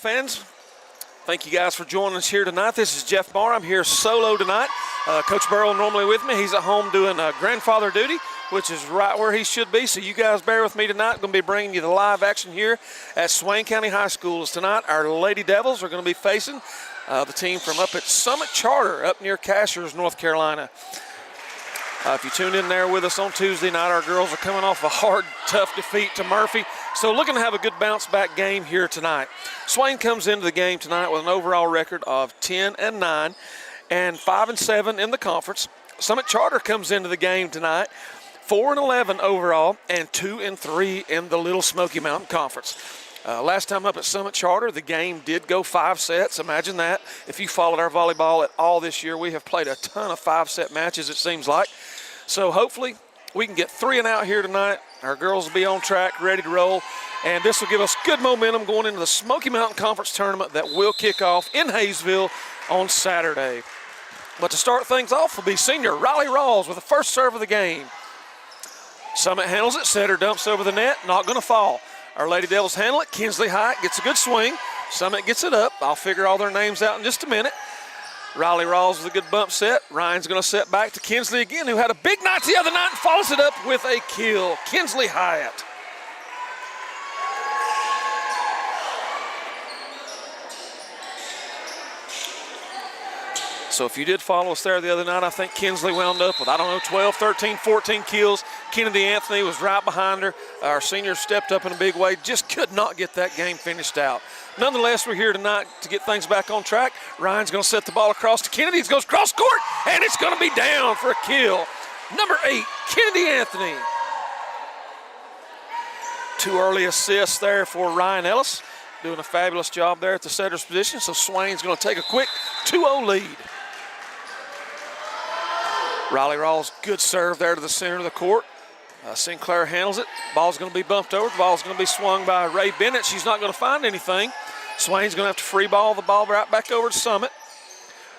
fans. Thank you guys for joining us here tonight. This is Jeff Barr. I'm here solo tonight. Coach Burrell normally with me. He's at home doing grandfather duty, which is right where he should be. So you guys bear with me tonight. I'm going to be bringing you the live action here at Swain County High School. Tonight, our Lady Devils are going to be facing the team from up at Summit Charter up near Cashiers, North Carolina. If you tuned in there with us on Tuesday night, our girls are coming off a hard, tough defeat to Murphy. So looking to have a good bounce-back game here tonight. Swain comes into the game tonight with an overall record of 10-9 and 5-7 in the conference. Summit Charter comes into the game tonight 4-11 overall and 2-3 in the Little Smoky Mountain Conference. Last time up at Summit Charter, the game did go 5 sets. Imagine that. If you followed our volleyball at all this year, we have played a ton of 5-set matches, it seems like. So hopefully we can get 3 and out here tonight. Our girls will be on track, ready to roll, and this will give us good momentum going into the Smoky Mountain Conference tournament that will kick off in Hayesville on Saturday. But to start things off will be senior Riley Rawls with the first serve of the game. Summit handles it, setter dumps over the net, not going to fall. Our Lady Devils handle it. Kinsley Hyatt gets a good swing. Summit gets it up. I'll figure all their names out in just a minute. Riley Rawls with a good bump set. Ryan's going to set back to Kinsley again, who had a big night the other night and follows it up with a kill. Kinsley Hyatt. So if you did follow us there the other night, I think Kinsley wound up with, 12, 13, 14 kills. Kennedy Anthony was right behind her. Our seniors stepped up in a big way, just could not get that game finished out. Nonetheless, we're here tonight to get things back on track. Ryan's going to set the ball across to Kennedy. It goes cross court, and it's going to be down for a kill. Number 8, Kennedy Anthony. 2 early assists there for Ryan Ellis, doing a fabulous job there at the setter's position. So Swain's going to take a quick 2-0 lead. Riley Rawls, good serve there to the center of the court. Sinclair handles it. Ball's going to be bumped over. The ball's going to be swung by Ray Bennett. She's not going to find anything. Swain's going to have to free ball the ball right back over to Summit.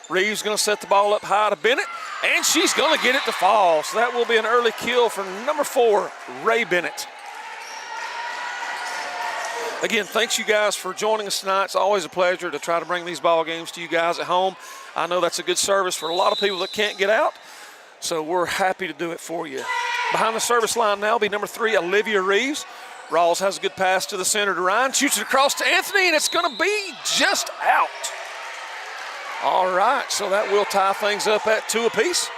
Reeves going to set the ball up high to Bennett, and she's going to get it to fall. So that will be an early kill for number 4, Ray Bennett. Again, thanks you guys for joining us tonight. It's always a pleasure to try to bring these ball games to you guys at home. I know that's a good service for a lot of people that can't get out, so we're happy to do it for you. Behind the service line now will be number 3, Olivia Reeves. Rawls has a good pass to the center to Ryan, shoots it across to Anthony, and it's going to be just out. All right, so that will tie things up at 2 apiece.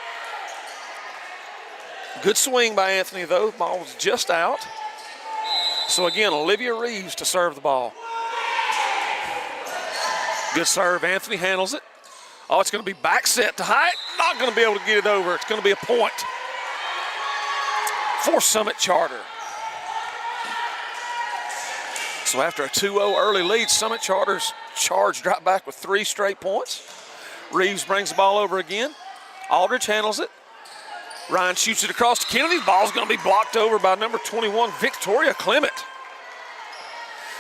Good swing by Anthony, though. Ball was just out. So again, Olivia Reeves to serve the ball. Good serve. Anthony handles it. Oh, it's going to be back set to Hyatt. Not going to be able to get it over. It's going to be a point for Summit Charter. So after a 2-0 early lead, Summit Charter's charged right back with 3 straight points. Reeves brings the ball over again. Aldridge handles it. Ryan shoots it across to Kennedy. The ball's going to be blocked over by number 21, Victoria Clement.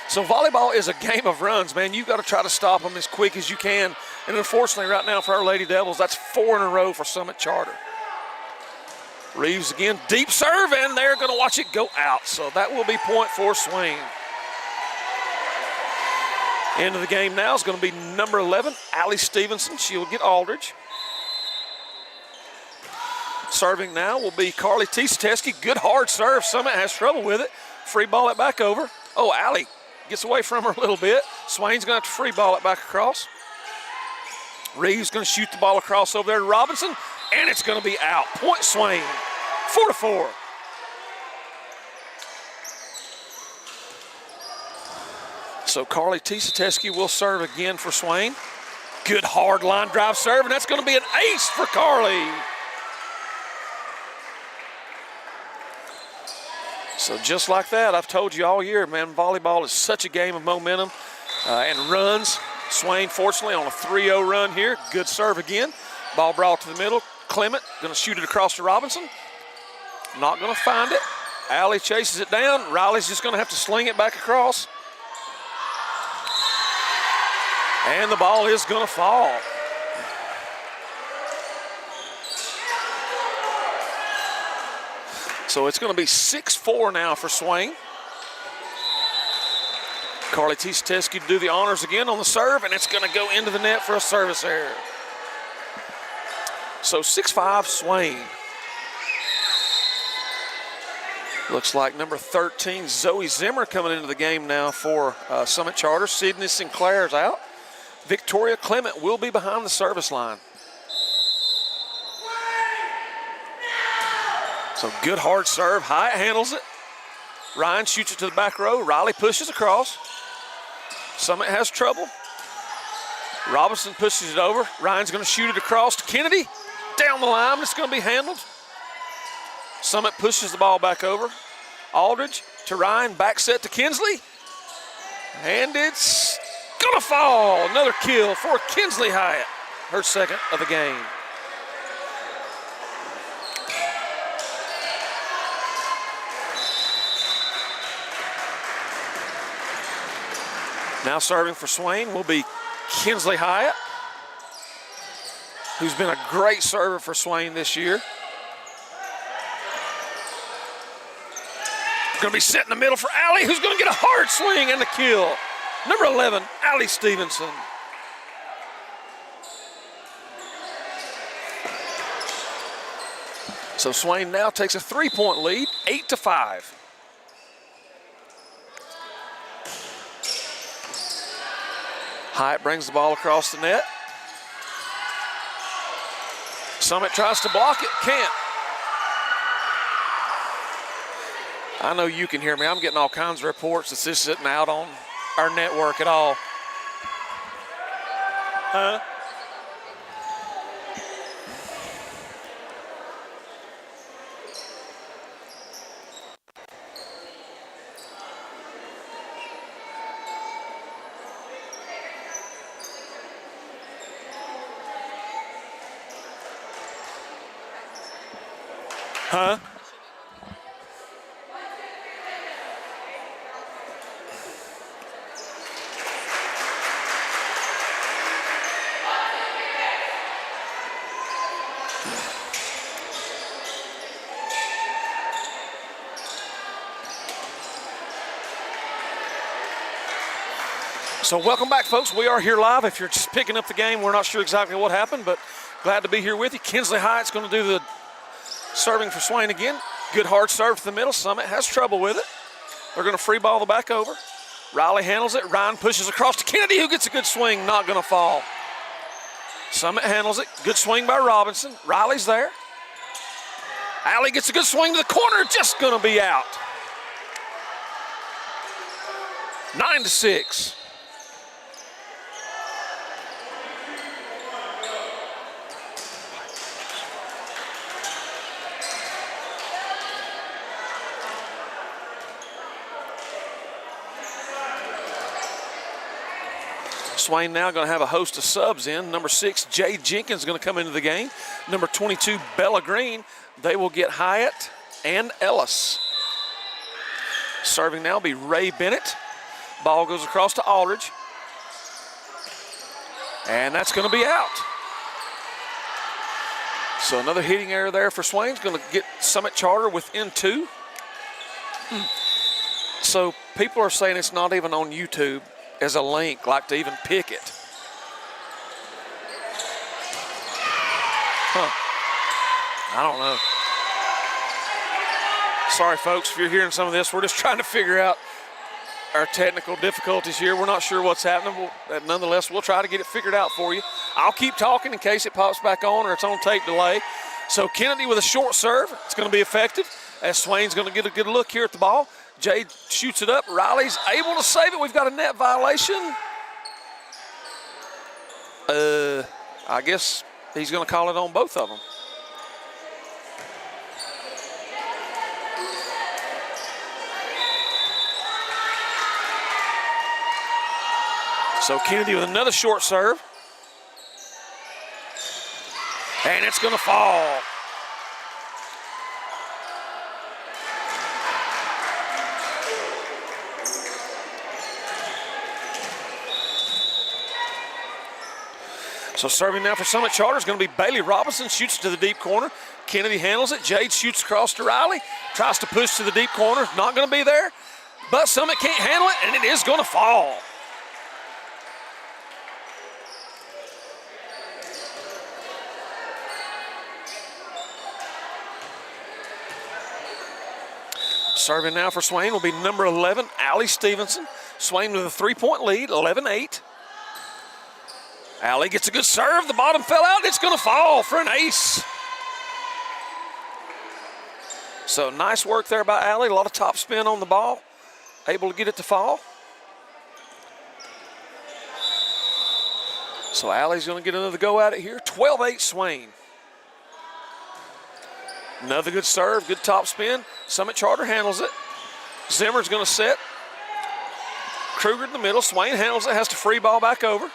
So volleyball is a game of runs, man. You've got to try to stop them as quick as you can. And unfortunately, right now for our Lady Devils, that's 4 in a row for Summit Charter. Reeves again, deep serve, and they're going to watch it go out. So that will be point for Swain. Into the game now is going to be number 11, Allie Stevenson. She'll get Aldridge. Serving now will be Carly Tieseteski. Good hard serve. Summit has trouble with it. Free ball it back over. Oh, Allie gets away from her a little bit. Swain's going to have to free ball it back across. Reeves going to shoot the ball across over there to Robinson, and it's going to be out. Point Swain, 4-4. So Carly Tieseteski will serve again for Swain. Good hard line drive serve, and that's going to be an ace for Carly. So just like that, I've told you all year, man, volleyball is such a game of momentum and runs. Swain, fortunately, on a 3-0 run here. Good serve again. Ball brought to the middle. Clement going to shoot it across to Robinson. Not going to find it. Allie chases it down. Riley's just going to have to sling it back across. And the ball is going to fall. So it's going to be 6-4 now for Swain. Carly Teske to do the honors again on the serve, and it's going to go into the net for a service error. So 6-5 Swain. Looks like number 13, Zoe Zimmer, coming into the game now for Summit Charter. Sydney Sinclair's out. Victoria Clement will be behind the service line. So good hard serve. Hyatt handles it. Ryan shoots it to the back row. Riley pushes across. Summit has trouble. Robinson pushes it over. Ryan's going to shoot it across to Kennedy. Down the line, it's going to be handled. Summit pushes the ball back over. Aldridge to Ryan, back set to Kinsley. And it's going to fall. Another kill for Kinsley Hyatt, her second of the game. Now serving for Swain will be Kinsley Hyatt, who's been a great server for Swain this year. Going to be set in the middle for Allie, who's going to get a hard swing and the kill. Number 11, Allie Stevenson. So Swain now takes a 3-point lead, 8-5. Hyatt brings the ball across the net. Summit tries to block it, can't. I know you can hear me. I'm getting all kinds of reports that this isn't out on our network at all. Huh? Huh? So welcome back, folks. We are here live. If you're just picking up the game, we're not sure exactly what happened, but glad to be here with you. Kinsley Hyatt's going to do the serving for Swain again. Good hard serve to the middle. Summit has trouble with it. They're going to free ball the back over. Riley handles it. Ryan pushes across to Kennedy, who gets a good swing, not going to fall. Summit handles it. Good swing by Robinson. Riley's there. Allie gets a good swing to the corner, just going to be out. 9-6. Swain now going to have a host of subs in. Number 6, Jay Jenkins is going to come into the game. Number 22, Bella Green. They will get Hyatt and Ellis. Serving now will be Ray Bennett. Ball goes across to Aldridge. And that's going to be out. So another hitting error there for Swain. It's going to get Summit Charter within 2. So people are saying it's not even on YouTube as a link, like to even pick it. I don't know. Sorry, folks, if you're hearing some of this. We're just trying to figure out our technical difficulties here. We're not sure what's happening. Nonetheless, we'll try to get it figured out for you. I'll keep talking in case it pops back on or it's on tape delay. So Kennedy with a short serve. It's going to be effective as Swain's going to get a good look here at the ball. Jade shoots it up. Riley's able to save it. We've got a net violation. I guess he's going to call it on both of them. So Kennedy with another short serve. And it's going to fall. So serving now for Summit Charter is going to be Bailey Robinson. Shoots to the deep corner. Kennedy handles it. Jade shoots across to Riley. Tries to push to the deep corner. Not going to be there. but Summit can't handle it, and it is going to fall. Serving now for Swain will be number 11, Allie Stevenson. Swain with a 3-point lead, 11-8. Allie gets a good serve. The bottom fell out. It's going to fall for an ace. So nice work there by Allie. A lot of top spin on the ball. Able to get it to fall. So Allie's going to get another go at it here. 12-8 Swain. Another good serve, good top spin. Summit Charter handles it. Zimmer's going to set. Kruger in the middle. Swain handles it, has to free ball back over.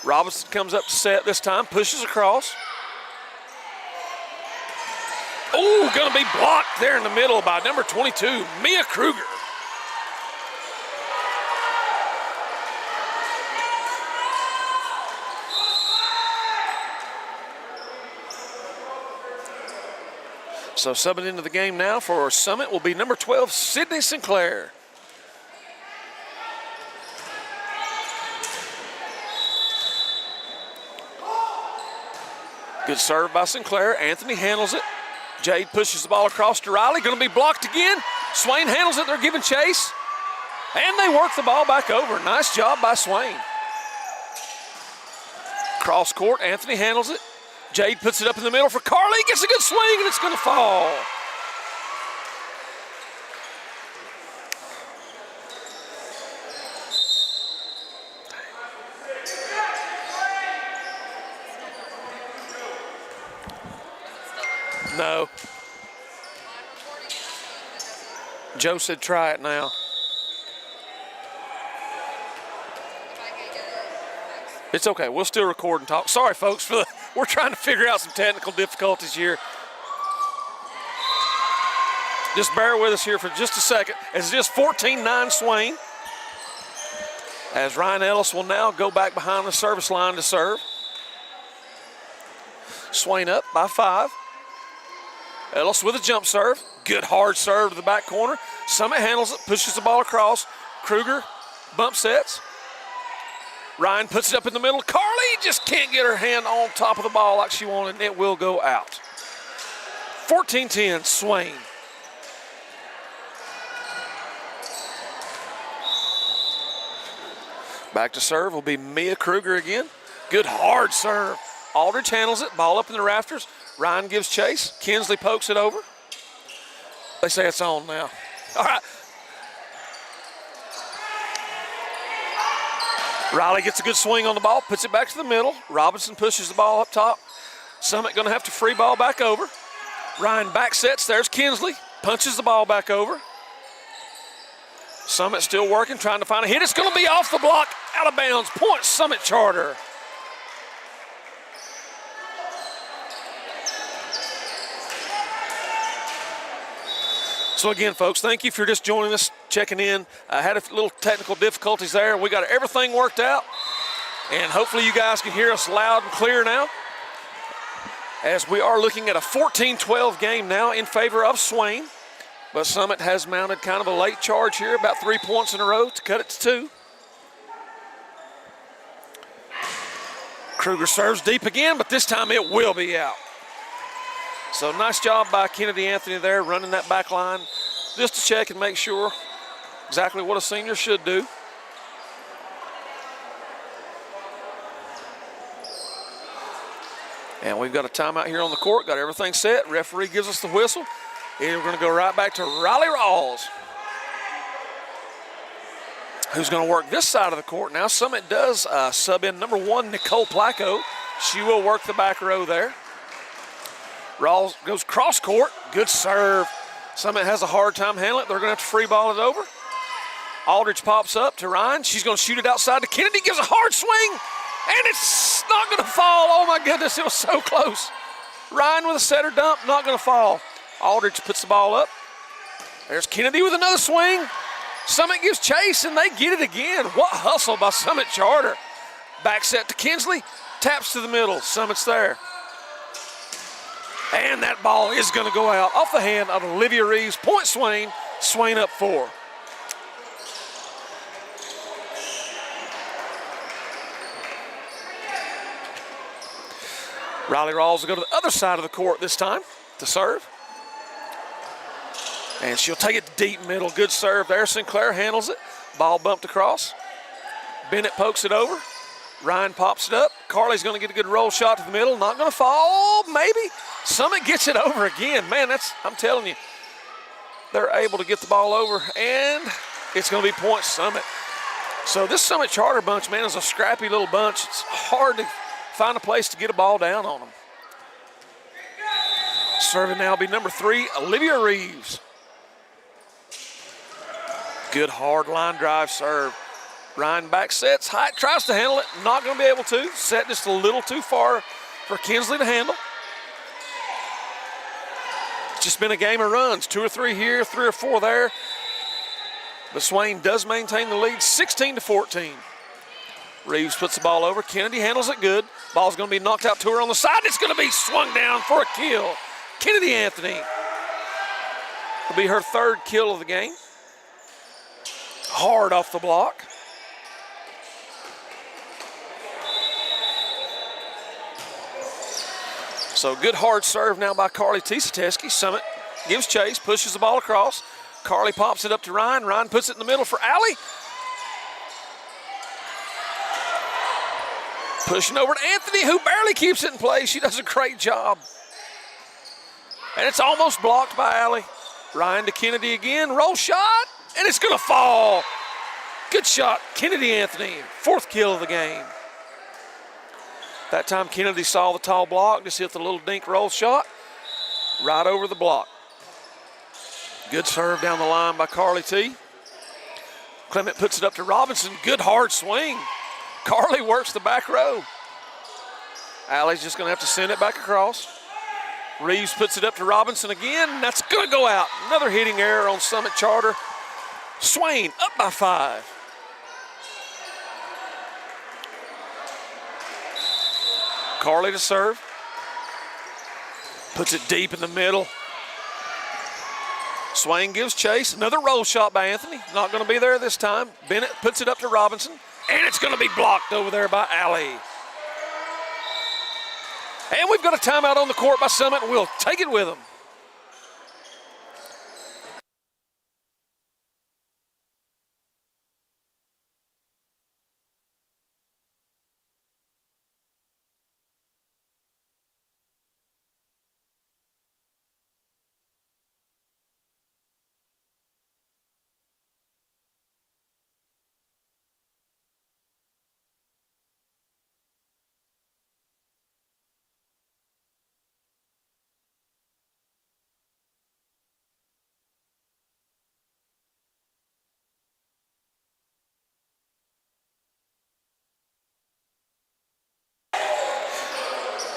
Robinson comes up to set this time, pushes across. Oh, going to be blocked there in the middle by number 22, Mia Kruger. So subbing into the game now for Summit will be number 12, Sydney Sinclair. Good serve by Sinclair. Anthony handles it. Jade pushes the ball across to Riley. Going to be blocked again. Swain handles it. They're giving chase. And they work the ball back over. Nice job by Swain. Cross court. Anthony handles it. Jade puts it up in the middle for Carly. Gets a good swing, and it's going to fall. No. Joe said try it now. It's okay. We'll still record and talk. Sorry, folks, we're trying to figure out some technical difficulties here. Just bear with us here for just a second. It's just 14-9 Swain. As Ryan Ellis will now go back behind the service line to serve. Swain up by 5. Ellis with a jump serve. Good hard serve to the back corner. Summit handles it, pushes the ball across. Kruger bump sets. Ryan puts it up in the middle. Carly just can't get her hand on top of the ball like she wanted, and it will go out. 14-10, Swain. Back to serve will be Mia Kruger again. Good hard serve. Aldridge handles it, ball up in the rafters. Ryan gives chase. Kinsley pokes it over. They say it's on now. All right. Riley gets a good swing on the ball, puts it back to the middle. Robinson pushes the ball up top. Summit going to have to free ball back over. Ryan back sets. There's Kinsley. Punches the ball back over. Summit still working, trying to find a hit. It's going to be off the block, out of bounds. Point Summit Charter. So again, folks, thank you for just joining us, checking in. I had a little technical difficulties there. We got everything worked out, and hopefully you guys can hear us loud and clear now, as we are looking at a 14-12 game now in favor of Swain. But Summit has mounted kind of a late charge here, about 3 points in a row to cut it to 2. Kruger serves deep again, but this time it will be out. So nice job by Kennedy Anthony there, running that back line just to check and make sure exactly what a senior should do. And we've got a timeout here on the court, got everything set. Referee gives us the whistle. And we're going to go right back to Riley Rawls, who's going to work this side of the court now. Summit does sub in number 1, Nicole Placco. She will work the back row there. Rawls goes cross court. Good serve. Summit has a hard time handling it. They're going to have to free ball it over. Aldridge pops up to Ryan. She's going to shoot it outside to Kennedy. Gives a hard swing, and it's not going to fall. Oh, my goodness, it was so close. Ryan with a setter dump, not going to fall. Aldridge puts the ball up. There's Kennedy with another swing. Summit gives chase, and they get it again. What hustle by Summit Charter. Back set to Kinsley. Taps to the middle. Summit's there. And that ball is going to go out off the hand of Olivia Reeves. Point Swain. Swain up 4. Riley Rawls will go to the other side of the court this time to serve. And she'll take it deep middle. Good serve there. Sinclair handles it. Ball bumped across. Bennett pokes it over. Ryan pops it up. Carly's going to get a good roll shot to the middle. Not going to fall, maybe. Summit gets it over again. Man, I'm telling you, they're able to get the ball over, and it's going to be point Summit. So this Summit Charter bunch, man, is a scrappy little bunch. It's hard to find a place to get a ball down on them. Serving now will be number 3, Olivia Reeves. Good hard line drive serve. Ryan back sets, Hyatt tries to handle it, not going to be able to. Set just a little too far for Kinsley to handle. It's just been a game of runs, 2 or 3 here, 3 or 4 there. But Swain does maintain the lead, 16-14. Reeves puts the ball over. Kennedy handles it good. Ball's going to be knocked out to her on the side. It's going to be swung down for a kill. Kennedy Anthony will be her 3rd kill of the game. Hard off the block. So good hard serve now by Carly Tisateski. Summit gives chase, pushes the ball across. Carly pops it up to Ryan. Ryan puts it in the middle for Allie. Pushing over to Anthony, who barely keeps it in place. She does a great job. And it's almost blocked by Allie. Ryan to Kennedy again. Roll shot, and it's going to fall. Good shot, Kennedy Anthony. 4th kill of the game. That time Kennedy saw the tall block, just hit the little dink roll shot right over the block. Good serve down the line by Carly T. Clement puts it up to Robinson. Good hard swing. Carly works the back row. Allie's just going to have to send it back across. Reeves puts it up to Robinson again. That's going to go out. Another hitting error on Summit Charter. Swain up by 5. Carly to serve. Puts it deep in the middle. Swain gives chase. Another roll shot by Anthony. Not going to be there this time. Bennett puts it up to Robinson. And it's going to be blocked over there by Allie. And we've got a timeout on the court by Summit, and we'll take it with them.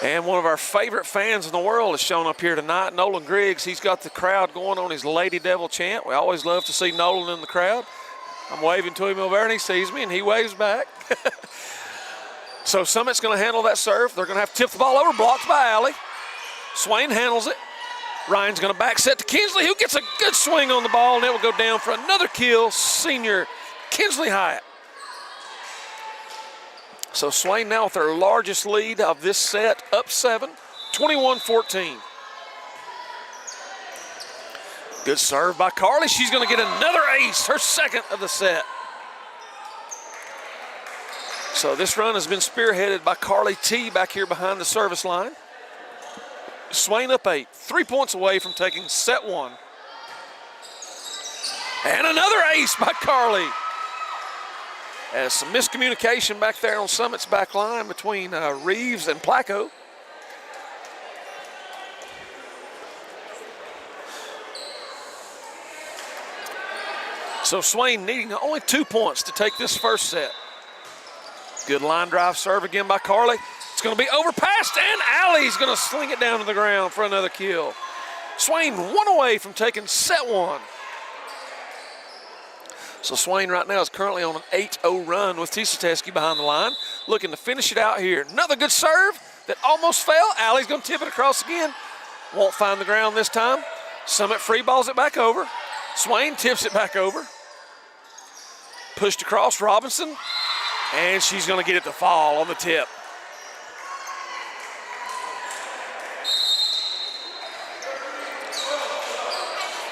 And one of our favorite fans in the world has shown up here tonight, Nolan Griggs. He's got the crowd going on his Lady Devil chant. We always love to see Nolan in the crowd. I'm waving to him over there, and he sees me, and he waves back. So Summit's going to handle that serve. They're going to have to tip the ball over, blocked by Allie. Swain handles it. Ryan's going to back set to Kinsley, who gets a good swing on the ball, and it will go down for another kill, senior Kinsley Hyatt. So Swain now with their largest lead of this set, up 7, 21-14. Good serve by Carly. She's going to get another ace, her 2nd of the set. So this run has been spearheaded by Carly T back here behind the service line. Swain up 8, 3 points away from taking set 1. And another ace by Carly. As some miscommunication back there on Summit's back line between Reeves and Placco. So Swain needing only 2 points to take this first set. Good line drive serve again by Carly. It's going to be overpassed, and Allie's going to sling it down to the ground for another kill. Swain 1 away from taking set 1. So Swain right now is currently on an 8-0 run with Tisateski behind the line, looking to finish it out here. Another good serve that almost fell. Allie's going to tip it across again. Won't find the ground this time. Summit free balls it back over. Swain tips it back over. Pushed across Robinson, and she's going to get it to fall on the tip.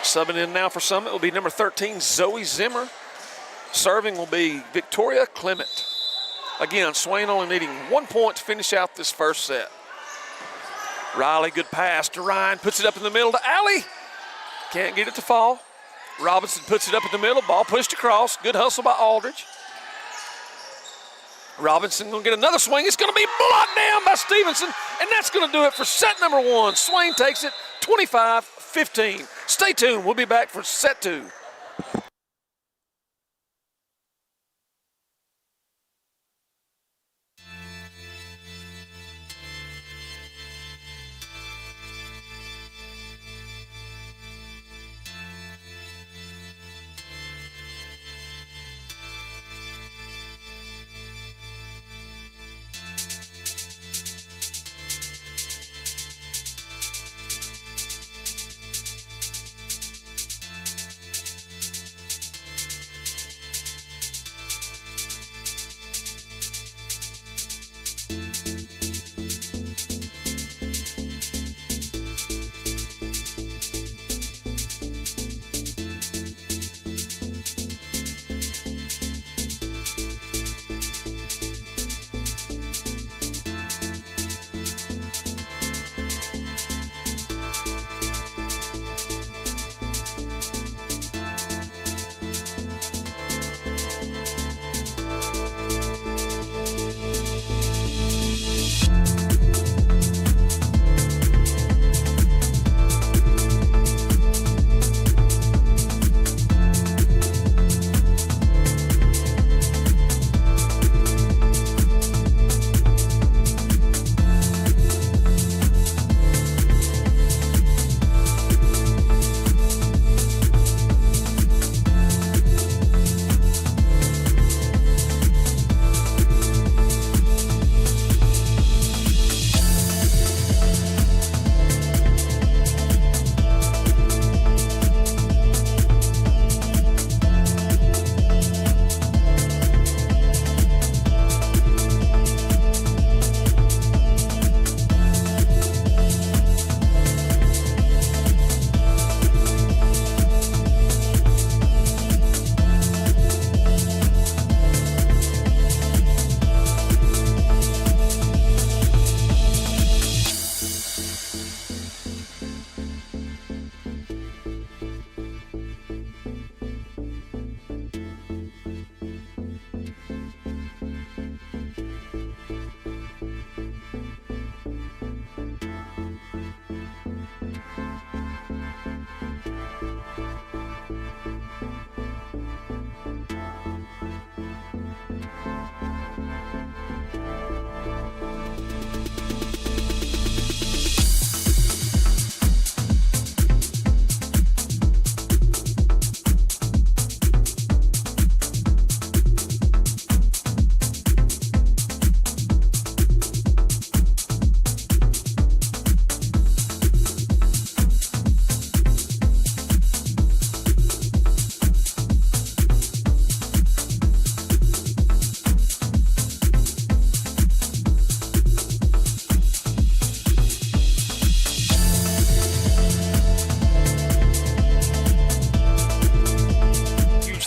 Subbing in now for Summit will be number 13, Zoe Zimmer. Serving will be Victoria Clement. Again, Swain only needing 1 point to finish out this first set. Riley, good pass to Ryan, puts it up in the middle to Allie. Can't get it to fall. Robinson puts it up in the middle, ball pushed across. Good hustle by Aldridge. Robinson gonna get another swing. It's gonna be blocked down by Stevenson, and that's gonna do it for set number 1. Swain takes it 25-15. Stay tuned, we'll be back for set 2.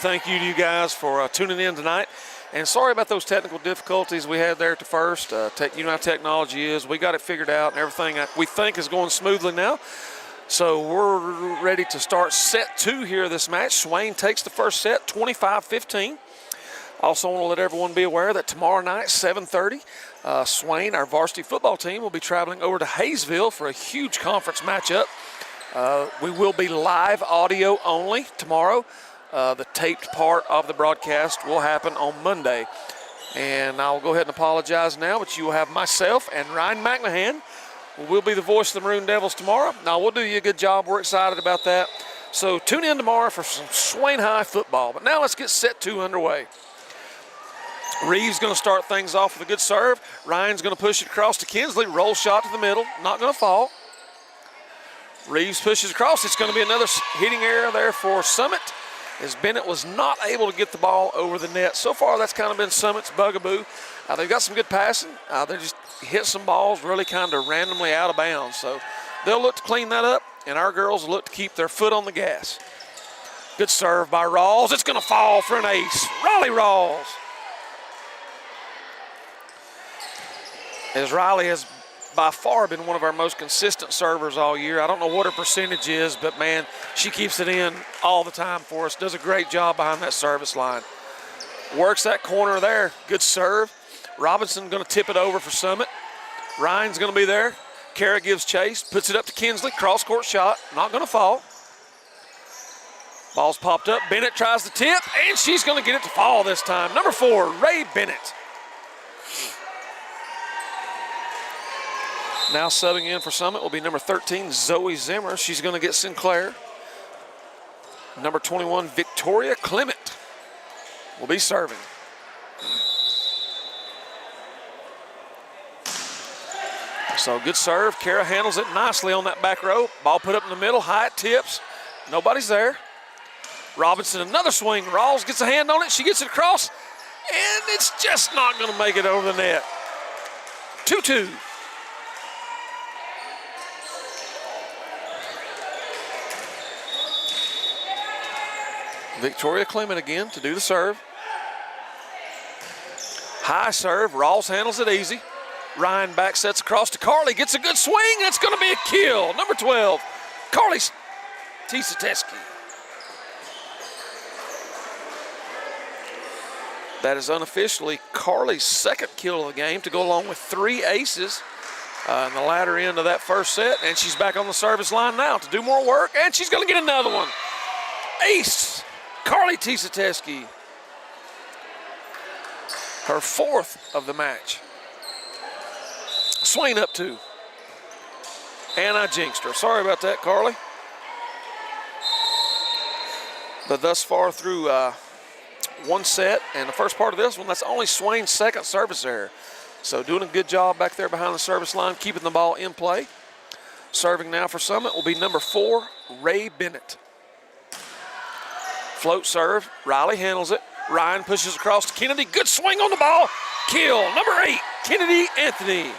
Thank you to you guys for tuning in tonight. And sorry about those technical difficulties we had there at the first. You know how technology is. We got it figured out, and everything we think is going smoothly now. So we're ready to start set 2 here of this match. Swain takes the first set, 25-15. Also want to let everyone be aware that tomorrow night, 7:30, Swain, our varsity football team, will be traveling over to Hayesville for a huge conference matchup. We will be live audio only tomorrow. The taped part of the broadcast will happen on Monday. And I'll go ahead and apologize now, but you will have myself and Ryan McMahon. We'll be the voice of the Maroon Devils tomorrow. Now, we'll do you a good job. We're excited about that. So tune in tomorrow for some Swain High football. But now let's get set 2 underway. Reeves going to start things off with a good serve. Ryan's going to push it across to Kinsley. Roll shot to the middle. Not going to fall. Reeves pushes across. It's going to be another hitting error there for Summit, as Bennett was not able to get the ball over the net. So far, that's kind of been Summit's bugaboo. They've got some good passing. They just hit some balls really kind of randomly out of bounds. So they'll look to clean that up, and our girls look to keep their foot on the gas. Good serve by Rawls. It's going to fall for an ace. Riley Rawls. As Riley has by far been one of our most consistent servers all year. I don't know what her percentage is, but, man, she keeps it in all the time for us. Does a great job behind that service line. Works that corner there. Good serve. Robinson going to tip it over for Summit. Ryan's going to be there. Kara gives chase, puts it up to Kinsley. Cross-court shot, not going to fall. Ball's popped up. Bennett tries to tip, and she's going to get it to fall this time. Number 4, Ray Bennett. Now subbing in for Summit will be number 13, Zoe Zimmer. She's going to get Sinclair. Number 21, Victoria Clement will be serving. So good serve. Kara handles it nicely on that back row. Ball put up in the middle. Hyatt tips. Nobody's there. Robinson, another swing. Rawls gets a hand on it. She gets it across, and it's just not going to make it over the net. 2-2. Victoria Clement again to do the serve. High serve. Rawls handles it easy. Ryan back sets across to Carly. Gets a good swing. It's going to be a kill. Number 12, Carly Tisateski. That is unofficially Carly's second kill of the game to go along with 3 aces in the latter end of that first set. And she's back on the service line now to do more work. And she's going to get another one. Ace. Carly Tisateski, her 4th of the match. Swain up 2. And I jinxed her. Sorry about that, Carly. But thus far through one set and the first part of this one, that's only Swain's second service error. So doing a good job back there behind the service line, keeping the ball in play. Serving now for Summit will be number 4, Ray Bennett. Float serve. Riley handles it. Ryan pushes across to Kennedy. Good swing on the ball. Kill. Number 8, Kennedy Anthony.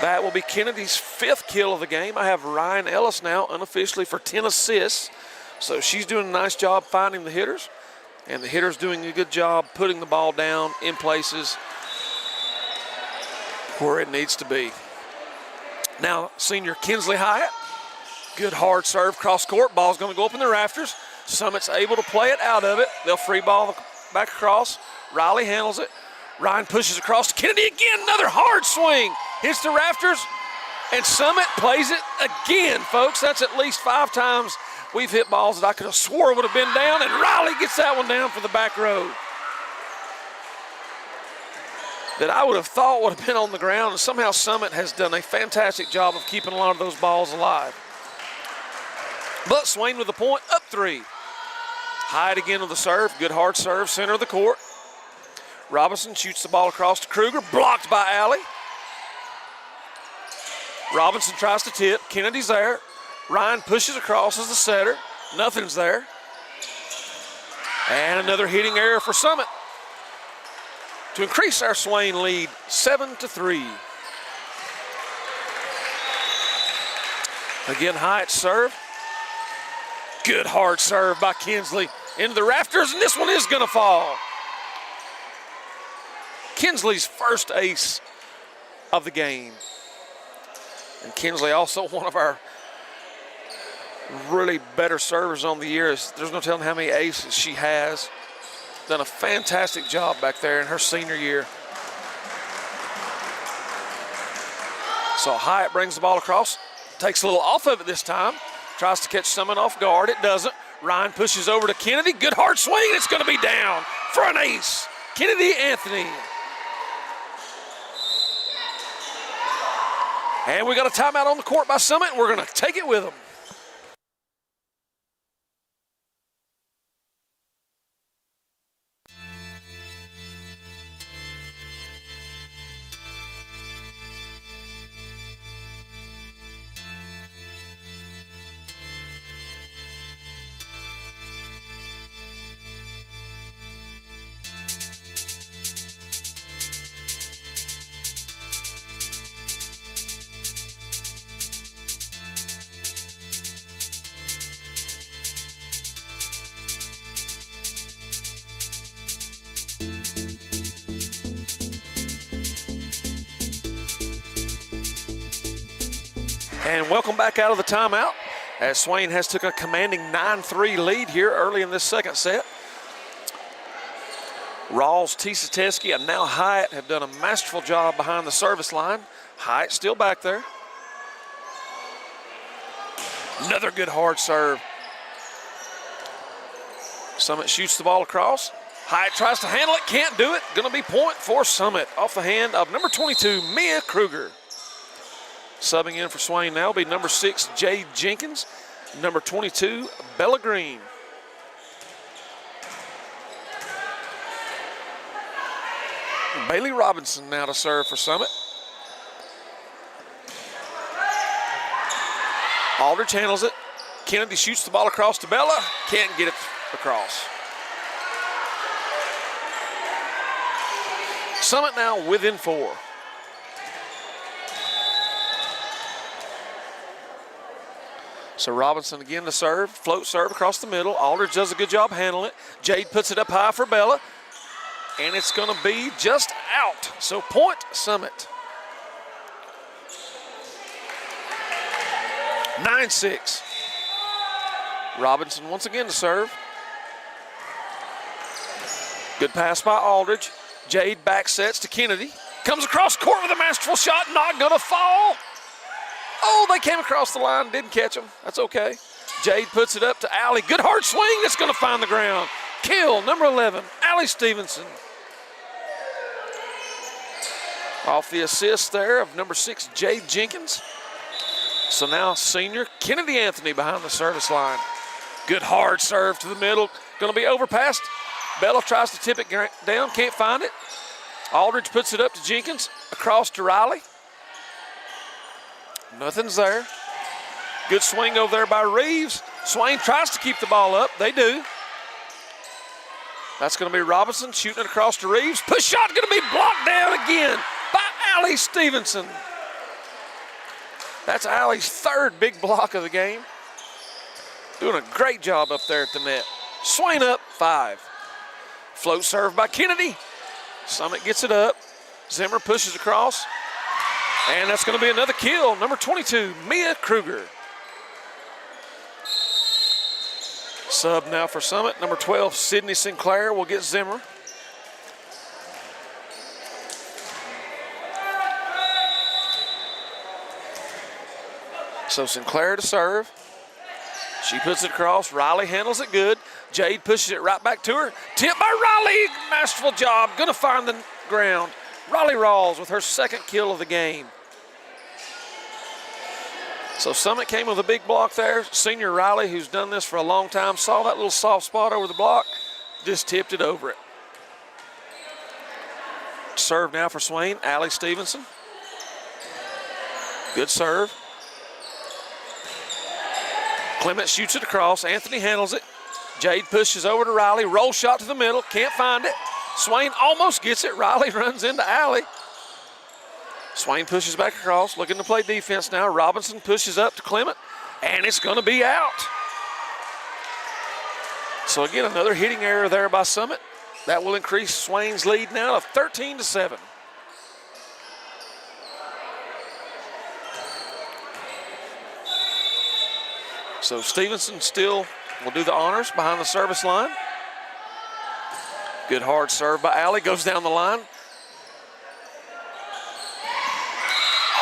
That will be Kennedy's 5th kill of the game. I have Ryan Ellis now unofficially for 10 assists. So she's doing a nice job finding the hitters. And the hitter's doing a good job putting the ball down in places where it needs to be. Now, senior Kinsley Hyatt. Good hard serve cross court. Ball's going to go up in the rafters. Summit's able to play it out of it. They'll free ball back across. Riley handles it. Ryan pushes across to Kennedy again. Another hard swing. Hits the rafters. And Summit plays it again, folks. That's at least 5 times we've hit balls that I could have swore would have been down. And Riley gets that one down for the back row. That I would have thought would have been on the ground. And somehow Summit has done a fantastic job of keeping a lot of those balls alive. But Swain with the point, up 3. Hyatt again with the serve. Good hard serve, center of the court. Robinson shoots the ball across to Kruger, blocked by Alley. Robinson tries to tip. Kennedy's there. Ryan pushes across as the setter. Nothing's there. And another hitting error for Summit to increase our Swain lead 7-3. Again, Hyatt serve. Good hard serve by Kinsley into the rafters, and this one is going to fall. Kinsley's first ace of the game. And Kinsley also one of our really better servers on the year. There's no telling how many aces she has. Done a fantastic job back there in her senior year. So Hyatt brings the ball across, takes a little off of it this time. Tries to catch Summit off guard. It doesn't. Ryan pushes over to Kennedy. Good hard swing. It's going to be down for an ace. Kennedy Anthony. And we got a timeout on the court by Summit, and we're going to take it with them. And welcome back out of the timeout as Swain has took a commanding 9-3 lead here early in this second set. Rawls, Tisateski, and now Hyatt have done a masterful job behind the service line. Hyatt still back there. Another good hard serve. Summit shoots the ball across. Hyatt tries to handle it, can't do it. Going to be point for Summit off the hand of number 22, Mia Kruger. Subbing in for Swain now will be number 6, Jade Jenkins. Number 22, Bella Green. Bailey Robinson now to serve for Summit. Aldridge handles it. Kennedy shoots the ball across to Bella. Can't get it across. Summit now within 4. So Robinson again to serve. Float serve across the middle. Aldridge does a good job handling it. Jade puts it up high for Bella. And it's going to be just out. So point Summit. 9-6. Robinson once again to serve. Good pass by Aldridge. Jade back sets to Kennedy. Comes across court with a masterful shot. Not going to fall. Oh, they came across the line. Didn't catch him. That's okay. Jade puts it up to Allie. Good hard swing. That's going to find the ground. Kill, number 11, Allie Stevenson. Off the assist there of number 6, Jade Jenkins. So now senior Kennedy Anthony behind the service line. Good hard serve to the middle. Going to be overpassed. Bella tries to tip it down. Can't find it. Aldridge puts it up to Jenkins. Across to Riley. Nothing's there. Good swing over there by Reeves. Swain tries to keep the ball up. They do. That's going to be Robinson shooting it across to Reeves. Push shot going to be blocked down again by Allie Stevenson. That's Allie's 3rd big block of the game. Doing a great job up there at the net. Swain up 5. Float serve by Kennedy. Summit gets it up. Zimmer pushes across. And that's going to be another kill. Number 22, Mia Kruger. Sub now for Summit. Number 12, Sydney Sinclair will get Zimmer. So Sinclair to serve. She puts it across. Riley handles it good. Jade pushes it right back to her. Tip by Riley. Masterful job. Going to find the ground. Riley Rawls with her 2nd kill of the game. So Summit came with a big block there. Senior Riley, who's done this for a long time, saw that little soft spot over the block, just tipped it over it. Serve now for Swain, Allie Stevenson. Good serve. Clement shoots it across. Anthony handles it. Jade pushes over to Riley. Roll shot to the middle. Can't find it. Swain almost gets it. Riley runs into Allie. Swain pushes back across, looking to play defense now. Robinson pushes up to Clement, and it's going to be out. So again, another hitting error there by Summit. That will increase Swain's lead now to 13-7. So Stevenson still will do the honors behind the service line. Good hard serve by Allie, goes down the line.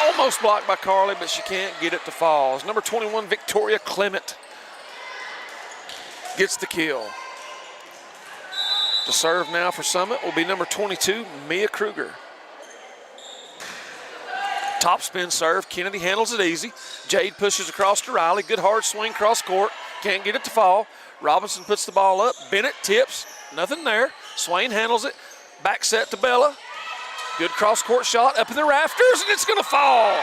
Almost blocked by Carly, but she can't get it to fall. As number 21, Victoria Clement gets the kill. To serve now for Summit will be number 22, Mia Kruger. Top spin serve. Kennedy handles it easy. Jade pushes across to Riley. Good hard swing cross court. Can't get it to fall. Robinson puts the ball up. Bennett tips. Nothing there. Swain handles it. Back set to Bella. Good cross-court shot up in the rafters, and it's going to fall.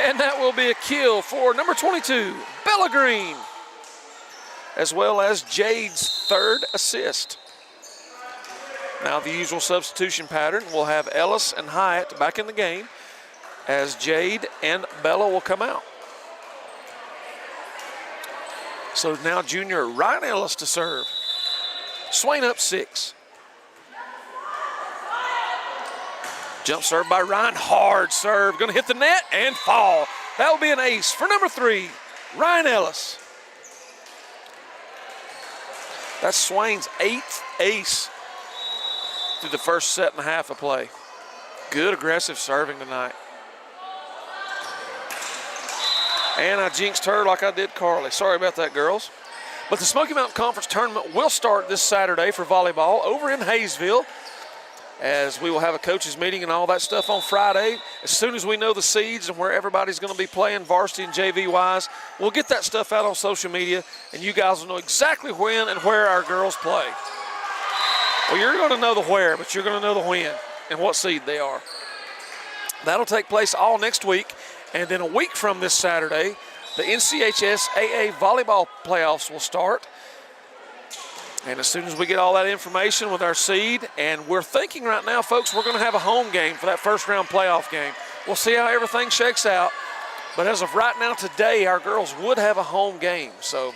And that will be a kill for number 22, Bella Green, as well as Jade's 3rd assist. Now the usual substitution pattern. We'll have Ellis and Hyatt back in the game as Jade and Bella will come out. So now junior Ryan Ellis to serve. Swain up 6. Jump serve by Ryan, hard serve, gonna hit the net and fall. That will be an ace for number 3, Ryan Ellis. That's Swain's 8th ace through the first set and a half of play. Good aggressive serving tonight. And I jinxed her like I did Carly. Sorry about that, girls. But the Smoky Mountain Conference Tournament will start this Saturday for volleyball over in Hayesville, as we will have a coaches meeting and all that stuff on Friday. As soon as we know the seeds and where everybody's going to be playing varsity and JV-wise, we'll get that stuff out on social media, and you guys will know exactly when and where our girls play. Well, you're going to know the where, but you're going to know the when and what seed they are. That'll take place all next week, and then a week from this Saturday, the NCHS AA volleyball playoffs will start. And as soon as we get all that information with our seed, and we're thinking right now, folks, we're going to have a home game for that first round playoff game. We'll see how everything shakes out. But as of right now today, our girls would have a home game. So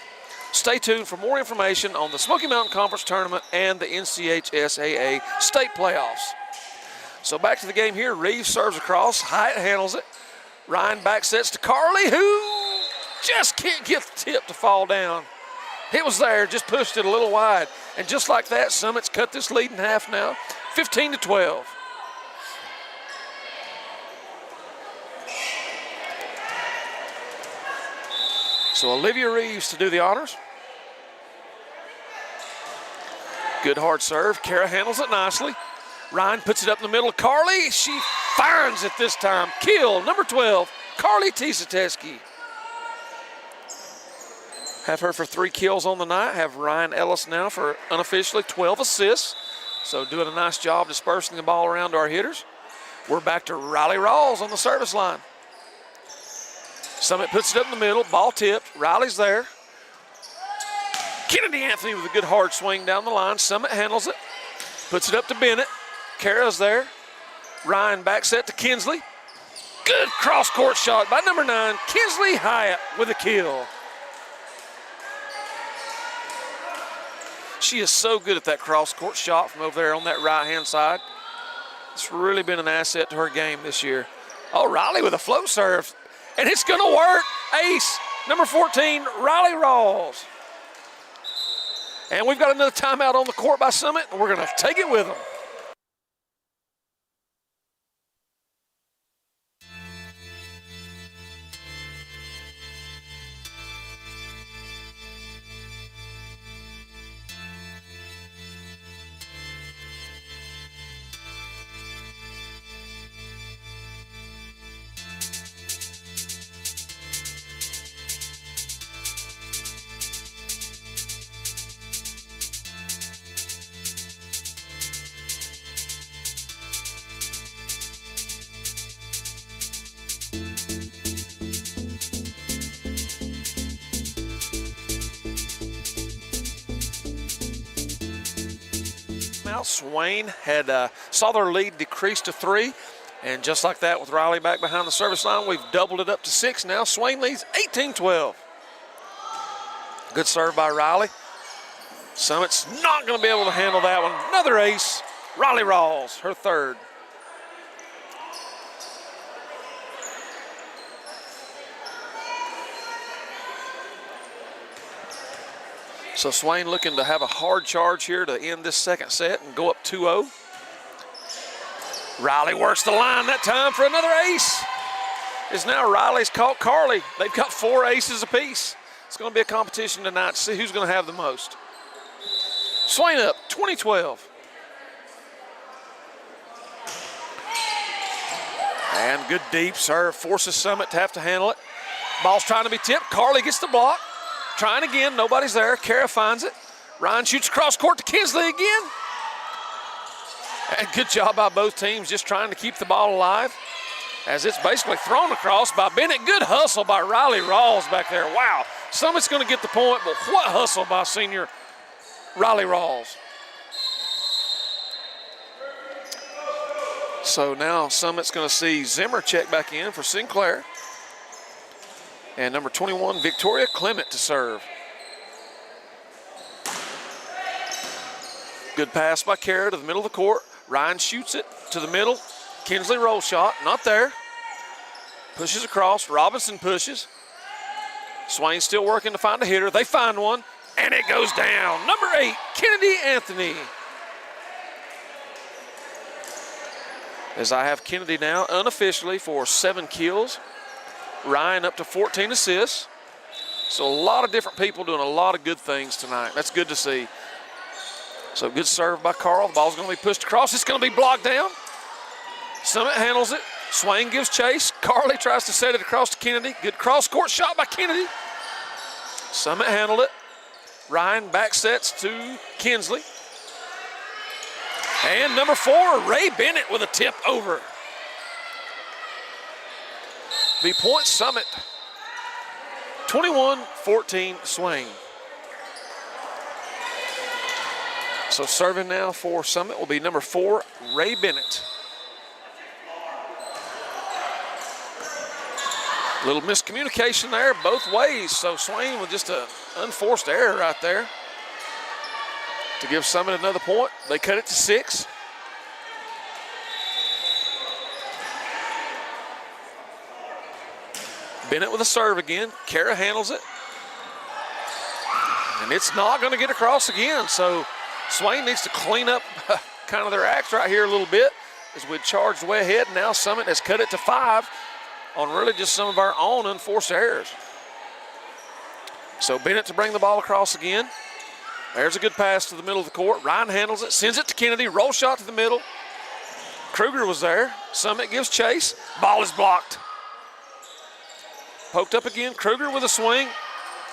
stay tuned for more information on the Smoky Mountain Conference Tournament and the NCHS AA state playoffs. So back to the game here. Reeves serves across. Hyatt handles it. Ryan back sets to Carly, who just can't get the tip to fall down. It was there, just pushed it a little wide. And just like that, Summit's cut this lead in half now, 15-12. So Olivia Reeves to do the honors. Good hard serve. Kara handles it nicely. Ryan puts it up in the middle of Carly. She finds it this time. Kill, number 12, Carly Tisateski. Have her for 3 kills on the night. Have Ryan Ellis now for unofficially 12 assists. So doing a nice job dispersing the ball around to our hitters. We're back to Riley Rawls on the service line. Summit puts it up in the middle. Ball tipped. Riley's there. Kennedy Anthony with a good hard swing down the line. Summit handles it. Puts it up to Bennett. Kara's there. Ryan back set to Kinsley. Good cross-court shot by number 9, Kinsley Hyatt with a kill. She is so good at that cross-court shot from over there on that right-hand side. It's really been an asset to her game this year. Oh, Riley with a float serve. And it's going to work. Ace, number 14, Riley Rawls. And we've got another timeout on the court by Summit, and we're going to take it with them. Swain had saw their lead decrease to 3, and just like that, with Riley back behind the service line, we've doubled it up to 6 now. Swain leads 18-12. Good serve by Riley. Summit's not going to be able to handle that one. Another ace. Riley Rawls, her 3rd. So Swain looking to have a hard charge here to end this second set and go up 2-0. Riley works the line that time for another ace. Is now Riley's caught Carly. They've got 4 aces apiece. It's going to be a competition tonight to see who's going to have the most. Swain up, 20-12. And good deep serve forces Summit to have to handle it. Ball's trying to be tipped. Carly gets the block. Trying again, nobody's there. Kara finds it. Ryan shoots across court to Kinsley again. And good job by both teams just trying to keep the ball alive as it's basically thrown across by Bennett. Good hustle by Riley Rawls back there. Wow, Summit's going to get the point, but what hustle by senior Riley Rawls. So now Summit's going to see Zimmer check back in for Sinclair. And number 21, Victoria Clement to serve. Good pass by Kara to the middle of the court. Ryan shoots it to the middle. Kinsley roll shot, not there. Pushes across. Robinson pushes. Swain still working to find a hitter. They find one, and it goes down. Number 8, Kennedy Anthony. As I have Kennedy now unofficially for 7 kills. Ryan up to 14 assists. So a lot of different people doing a lot of good things tonight. That's good to see. So good serve by Carl. The ball's going to be pushed across. It's going to be blocked down. Summit handles it. Swain gives chase. Carly tries to set it across to Kennedy. Good cross-court shot by Kennedy. Summit handled it. Ryan back sets to Kinsley. And number 4, Ray Bennett with a tip over. The point Summit. 21-14 Swain. So serving now for Summit will be number 4, Ray Bennett. Little miscommunication there both ways. So Swain with just an unforced error right there to give Summit another point. They cut it to 6. Bennett with a serve again. Kara handles it. And it's not going to get across again. So Swain needs to clean up kind of their act right here a little bit as we charged way ahead. Now Summit has cut it to 5 on really just some of our own unforced errors. So Bennett to bring the ball across again. There's a good pass to the middle of the court. Ryan handles it, sends it to Kennedy. Roll shot to the middle. Kruger was there. Summit gives chase. Ball is blocked. Poked up again. Kruger with a swing.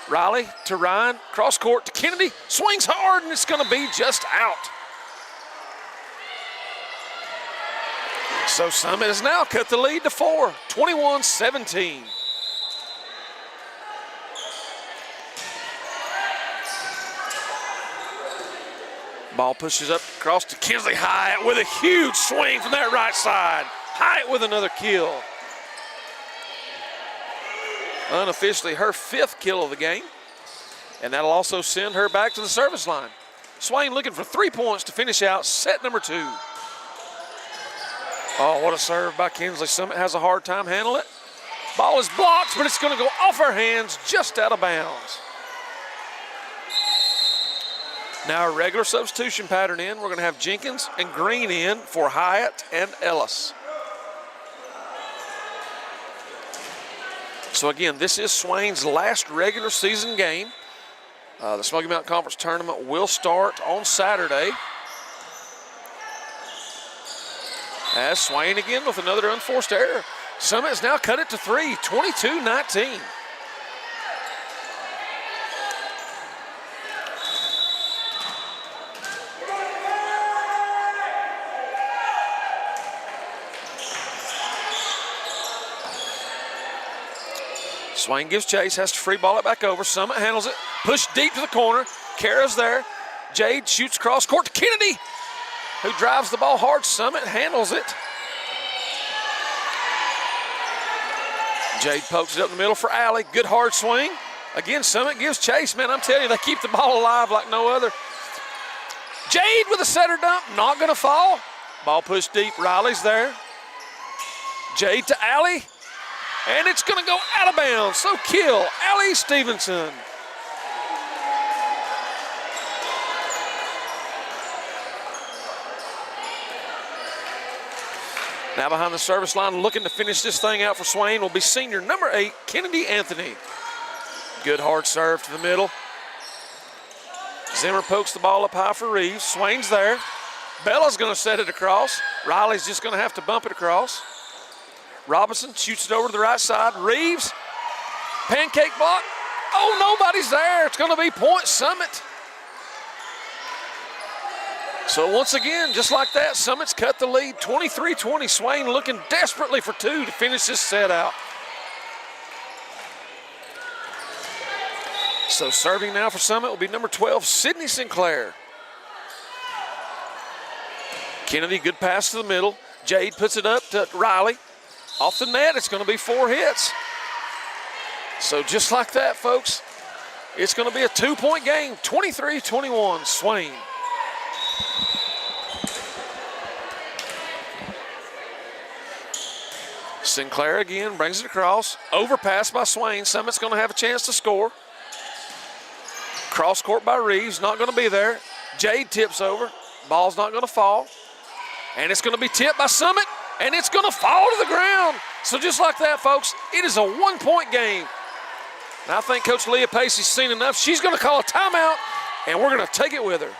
Riley to Ryan. Cross court to Kennedy. Swings hard, and it's going to be just out. So Summit has now cut the lead to 4. 21-17. Ball pushes up across to Kinsley Hyatt with a huge swing from that right side. Hyatt with another kill. Unofficially her 5th kill of the game. And that'll also send her back to the service line. Swain looking for 3 points to finish out set number 2. Oh, what a serve by Kinsley. Summit has a hard time handling it. Ball is blocked, but it's going to go off her hands just out of bounds. Now a regular substitution pattern in. We're going to have Jenkins and Green in for Hyatt and Ellis. So again, this is Swain's last regular season game. The Smoky Mountain Conference Tournament will start on Saturday. As Swain again with another unforced error. Summit has now cut it to 3, 22-19. Swain gives chase, has to free ball it back over. Summit handles it, pushed deep to the corner. Kara's there. Jade shoots cross court to Kennedy, who drives the ball hard. Summit handles it. Jade pokes it up the middle for Allie. Good hard swing. Again, Summit gives chase. Man, I'm telling you, they keep the ball alive like no other. Jade with a setter dump, not going to fall. Ball pushed deep. Riley's there. Jade to Allie. And it's going to go out of bounds. So kill, Allie Stevenson. Now behind the service line, looking to finish this thing out for Swain will be senior number 8, Kennedy Anthony. Good hard serve to the middle. Zimmer pokes the ball up high for Reeves. Swain's there. Bella's going to set it across. Riley's just going to have to bump it across. Robinson shoots it over to the right side. Reeves, pancake block. Oh, nobody's there. It's going to be point Summit. So once again, just like that, Summit's cut the lead. 23-20. Swain looking desperately for 2 to finish this set out. So serving now for Summit will be number 12, Sydney Sinclair. Kennedy, good pass to the middle. Jade puts it up to Riley. Off the net, it's going to be 4 hits. So just like that, folks, it's going to be a 2-point game, 23-21, Swain. Sinclair again brings it across. Overpass by Swain. Summit's going to have a chance to score. Cross court by Reeves, not going to be there. Jade tips over. Ball's not going to fall. And it's going to be tipped by Summit, and it's going to fall to the ground. So just like that, folks, it is a 1-point game. And I think Coach Leah Pacey's seen enough. She's going to call a timeout, and we're going to take it with her.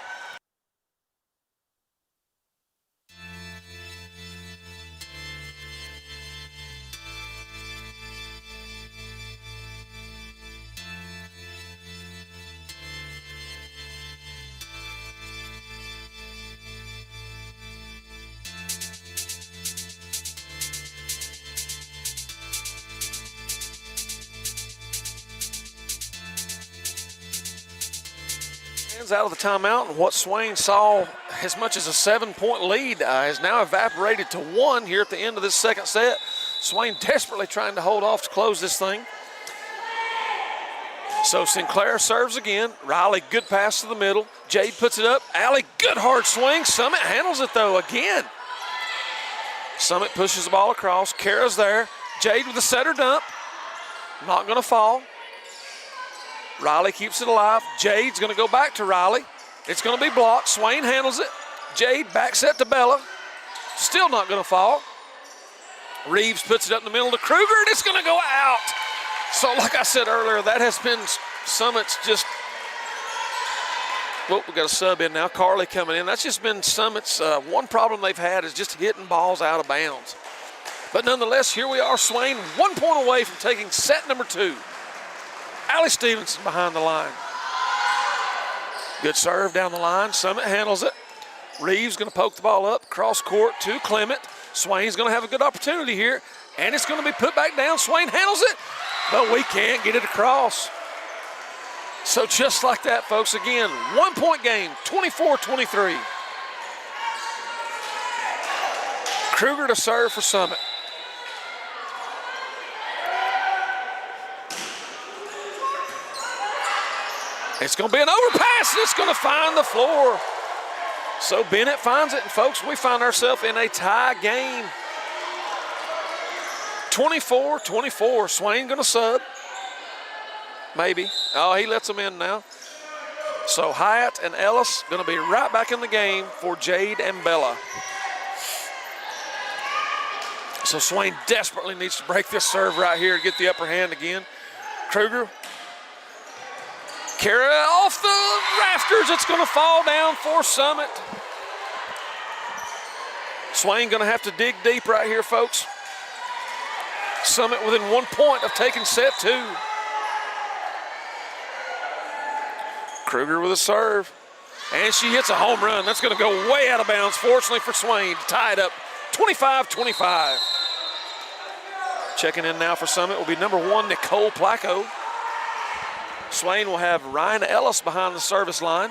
Out of the timeout, and what Swain saw as much as a 7-point lead has now evaporated to 1 here at the end of this second set. Swain desperately trying to hold off to close this thing. So Sinclair serves again. Riley, good pass to the middle. Jade puts it up. Allie, good hard swing. Summit handles it though again. Summit pushes the ball across. Kara's there. Jade with a setter dump. Not going to fall. Riley keeps it alive. Jade's going to go back to Riley. It's going to be blocked. Swain handles it. Jade back set to Bella. Still not going to fall. Reeves puts it up in the middle to Kruger, and it's going to go out. So like I said earlier, that has been Summit's just, well, we got a sub in now. Carly coming in. That's just been Summit's one problem they've had is just hitting balls out of bounds. But nonetheless, here we are, Swain, 1 point away from taking set number 2. Allie Stevenson behind the line. Good serve down the line. Summit handles it. Reeves going to poke the ball up. Cross court to Clement. Swain's going to have a good opportunity here. And it's going to be put back down. Swain handles it. But we can't get it across. So just like that, folks, again, 1 point game, 24-23. Kruger to serve for Summit. It's going to be an overpass, and it's going to find the floor. So Bennett finds it, and folks, we find ourselves in a tie game. 24-24. Swain going to sub. Maybe. Oh, he lets them in now. So Hyatt and Ellis going to be right back in the game for Jade and Bella. So Swain desperately needs to break this serve right here to get the upper hand again. Kruger. Kara off the rafters. It's going to fall down for Summit. Swain going to have to dig deep right here, folks. Summit within 1 point of taking set 2. Kruger with a serve. And she hits a home run. That's going to go way out of bounds, fortunately for Swain, to tie it up 25-25. Checking in now for Summit will be number 1, Nicole Placco. Swain will have Ryan Ellis behind the service line.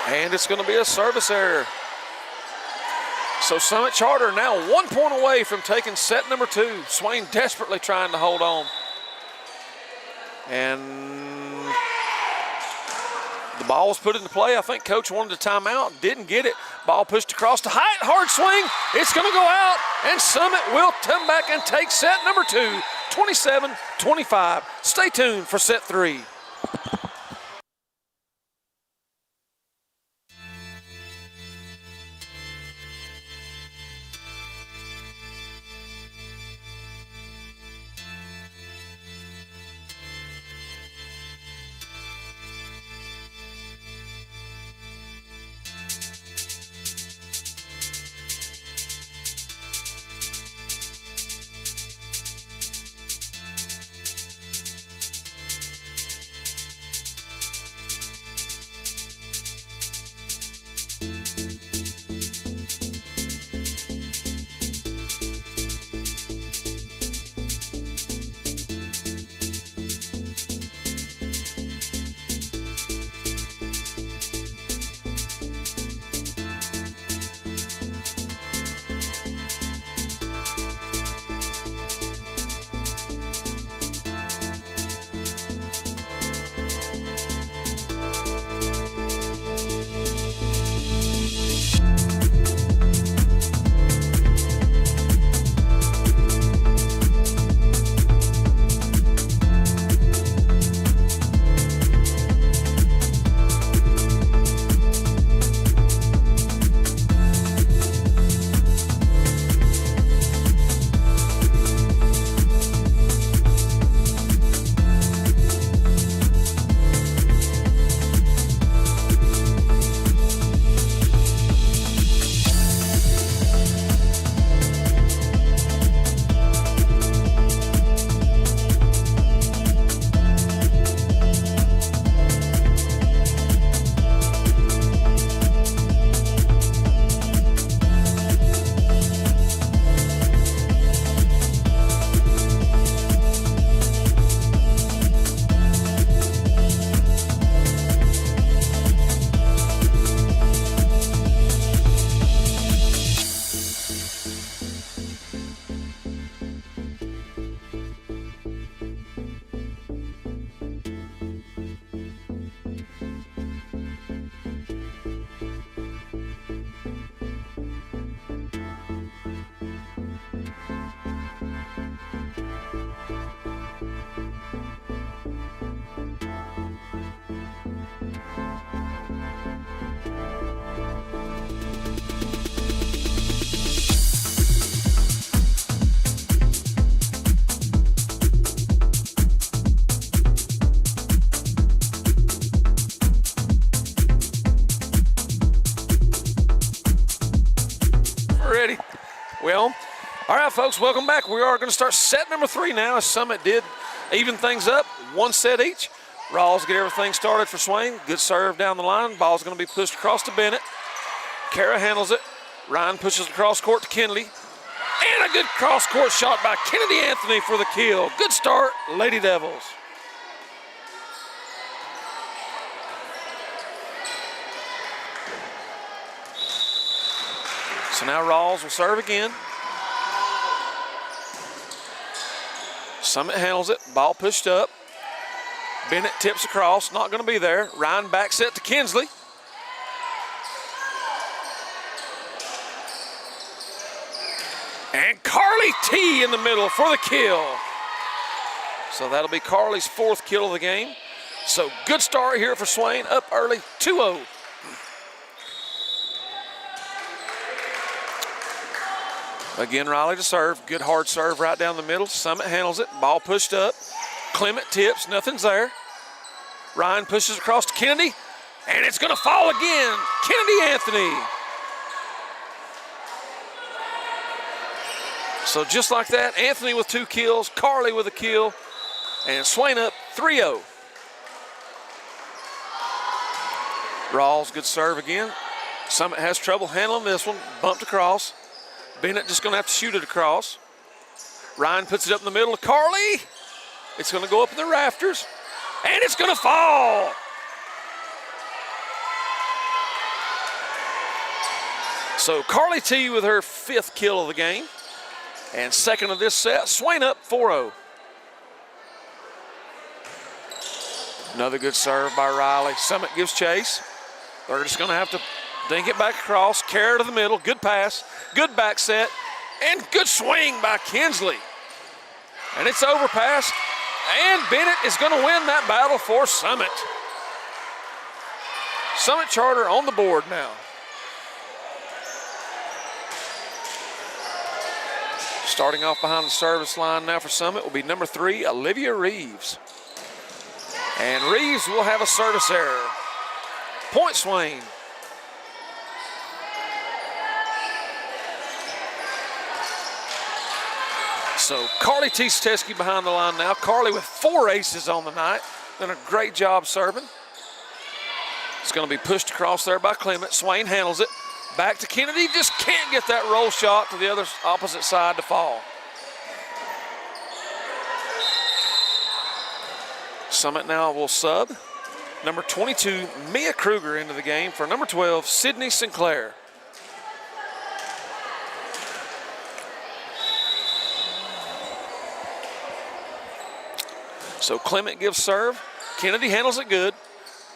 And it's going to be a service error. So Summit Charter now 1 point away from taking set number 2. Swain desperately trying to hold on. And the ball was put into play. I think Coach wanted a timeout, didn't get it. Ball pushed across to Hyatt, hard swing. It's going to go out, and Summit will come back and take set number 2, 27-25. Stay tuned for set 3. already. Well, all right, folks, welcome back. We are going to start set number 3 now as Summit did even things up, 1 set each. Rawls get everything started for Swain. Good serve down the line. Ball's going to be pushed across to Bennett. Kara handles it. Ryan pushes across court to Kennedy. And a good cross-court shot by Kennedy Anthony for the kill. Good start, Lady Devils. So now Rawls will serve again. Summit handles it. Ball pushed up. Bennett tips across. Not going to be there. Ryan back set to Kinsley. And Carly T in the middle for the kill. So that'll be Carly's 4th kill of the game. So good start here for Swain. Up early, 2-0. Again, Riley to serve. Good hard serve right down the middle. Summit handles it. Ball pushed up. Clement tips. Nothing's there. Ryan pushes across to Kennedy. And it's going to fall again. Kennedy Anthony. So just like that, Anthony with 2 kills. Carly with a kill. And Swain up 3-0. Rawls, good serve again. Summit has trouble handling this one. Bumped across. Bennett just going to have to shoot it across. Ryan puts it up in the middle to Carly. It's going to go up in the rafters. And it's going to fall. So Carly T with her 5th kill of the game. And 2nd of this set. Swain up 4-0. Another good serve by Riley. Summit gives chase. They're just going to have to dink it back across. Carry to the middle. Good pass. Good back set. And good swing by Kinsley. And it's overpassed. And Bennett is going to win that battle for Summit. Summit Charter on the board now. Starting off behind the service line now for Summit will be number 3, Olivia Reeves. And Reeves will have a service error. Point Swain. So Carly T. Stesky behind the line now. Carly with 4 aces on the night. Done a great job serving. It's going to be pushed across there by Clement. Swain handles it. Back to Kennedy. Just can't get that roll shot to the other opposite side to fall. Summit now will sub. Number 22, Mia Kruger into the game for number 12, Sydney Sinclair. So Clement gives serve. Kennedy handles it good.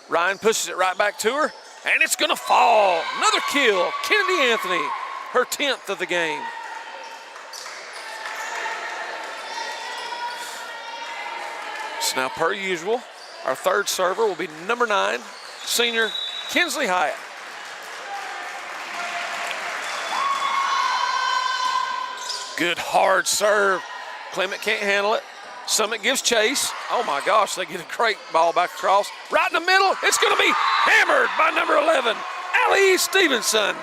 Ryan pushes it right back to her, and it's going to fall. Another kill. Kennedy Anthony, her 10th of the game. So now, per usual, our 3rd server will be number 9, senior Kinsley Hyatt. Good hard serve. Clement can't handle it. Summit gives chase. Oh my gosh, they get a great ball back across. Right in the middle, it's going to be hammered by number 11, Allie Stevenson.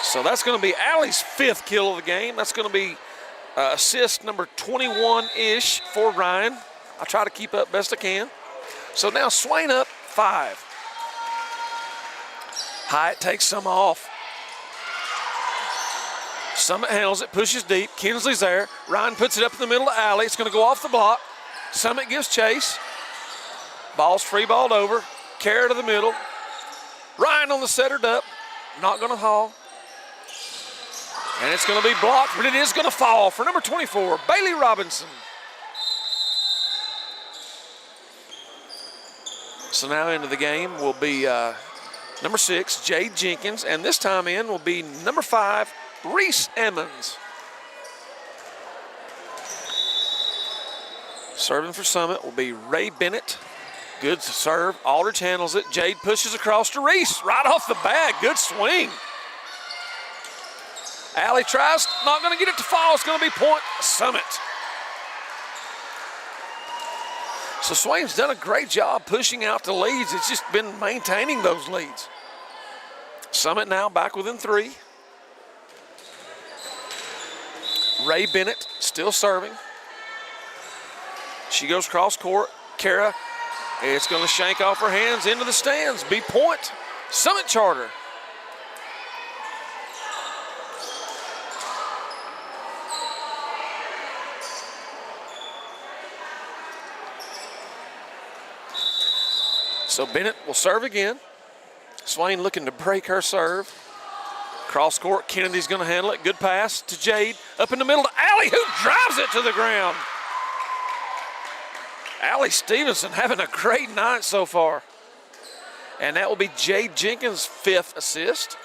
So that's going to be Allie's 5th kill of the game. That's going to be assist number 21-ish for Ryan. I try to keep up best I can. So now Swain up 5. Hyatt takes some off. Summit handles it, pushes deep. Kinsley's there. Ryan puts it up in the middle of Alley. It's going to go off the block. Summit gives chase. Ball's free balled over. Carry to the middle. Ryan on the setter up. Not going to haul. And it's going to be blocked, but it is going to fall for number 24, Bailey Robinson. So now into the game will be number 6, Jade Jenkins, and this time in will be number 5, Reese Emmons. Serving for Summit will be Ray Bennett. Good serve. Aldridge handles it. Jade pushes across to Reese. Right off the bat. Good swing. Allie tries. Not going to get it to fall. It's going to be point Summit. So Swain's done a great job pushing out the leads. It's just been maintaining those leads. Summit now back within 3. Ray Bennett still serving. She goes cross court. Kara, it's going to shank off her hands into the stands. Be point. Summit Charter. So Bennett will serve again. Swain looking to break her serve. Cross court, Kennedy's going to handle it. Good pass to Jade. Up in the middle to Allie, who drives it to the ground. Allie Stevenson having a great night so far. And that will be Jade Jenkins' 5th assist.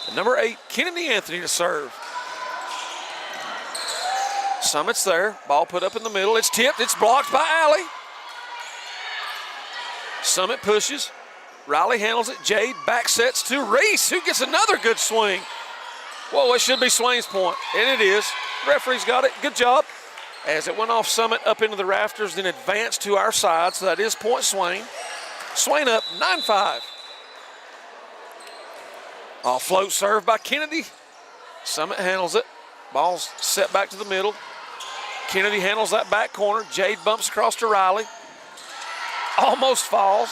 And number 8, Kennedy Anthony to serve. Summit's there. Ball put up in the middle. It's tipped. It's blocked by Allie. Summit pushes. Riley handles it. Jade back sets to Reese, who gets another good swing. Whoa, it should be Swain's point, and it is. Referee's got it. Good job. As it went off Summit up into the rafters, then advanced to our side, so that is point Swain. Swain up 9-5. Off float serve by Kennedy. Summit handles it. Ball's set back to the middle. Kennedy handles that back corner. Jade bumps across to Riley. Almost falls.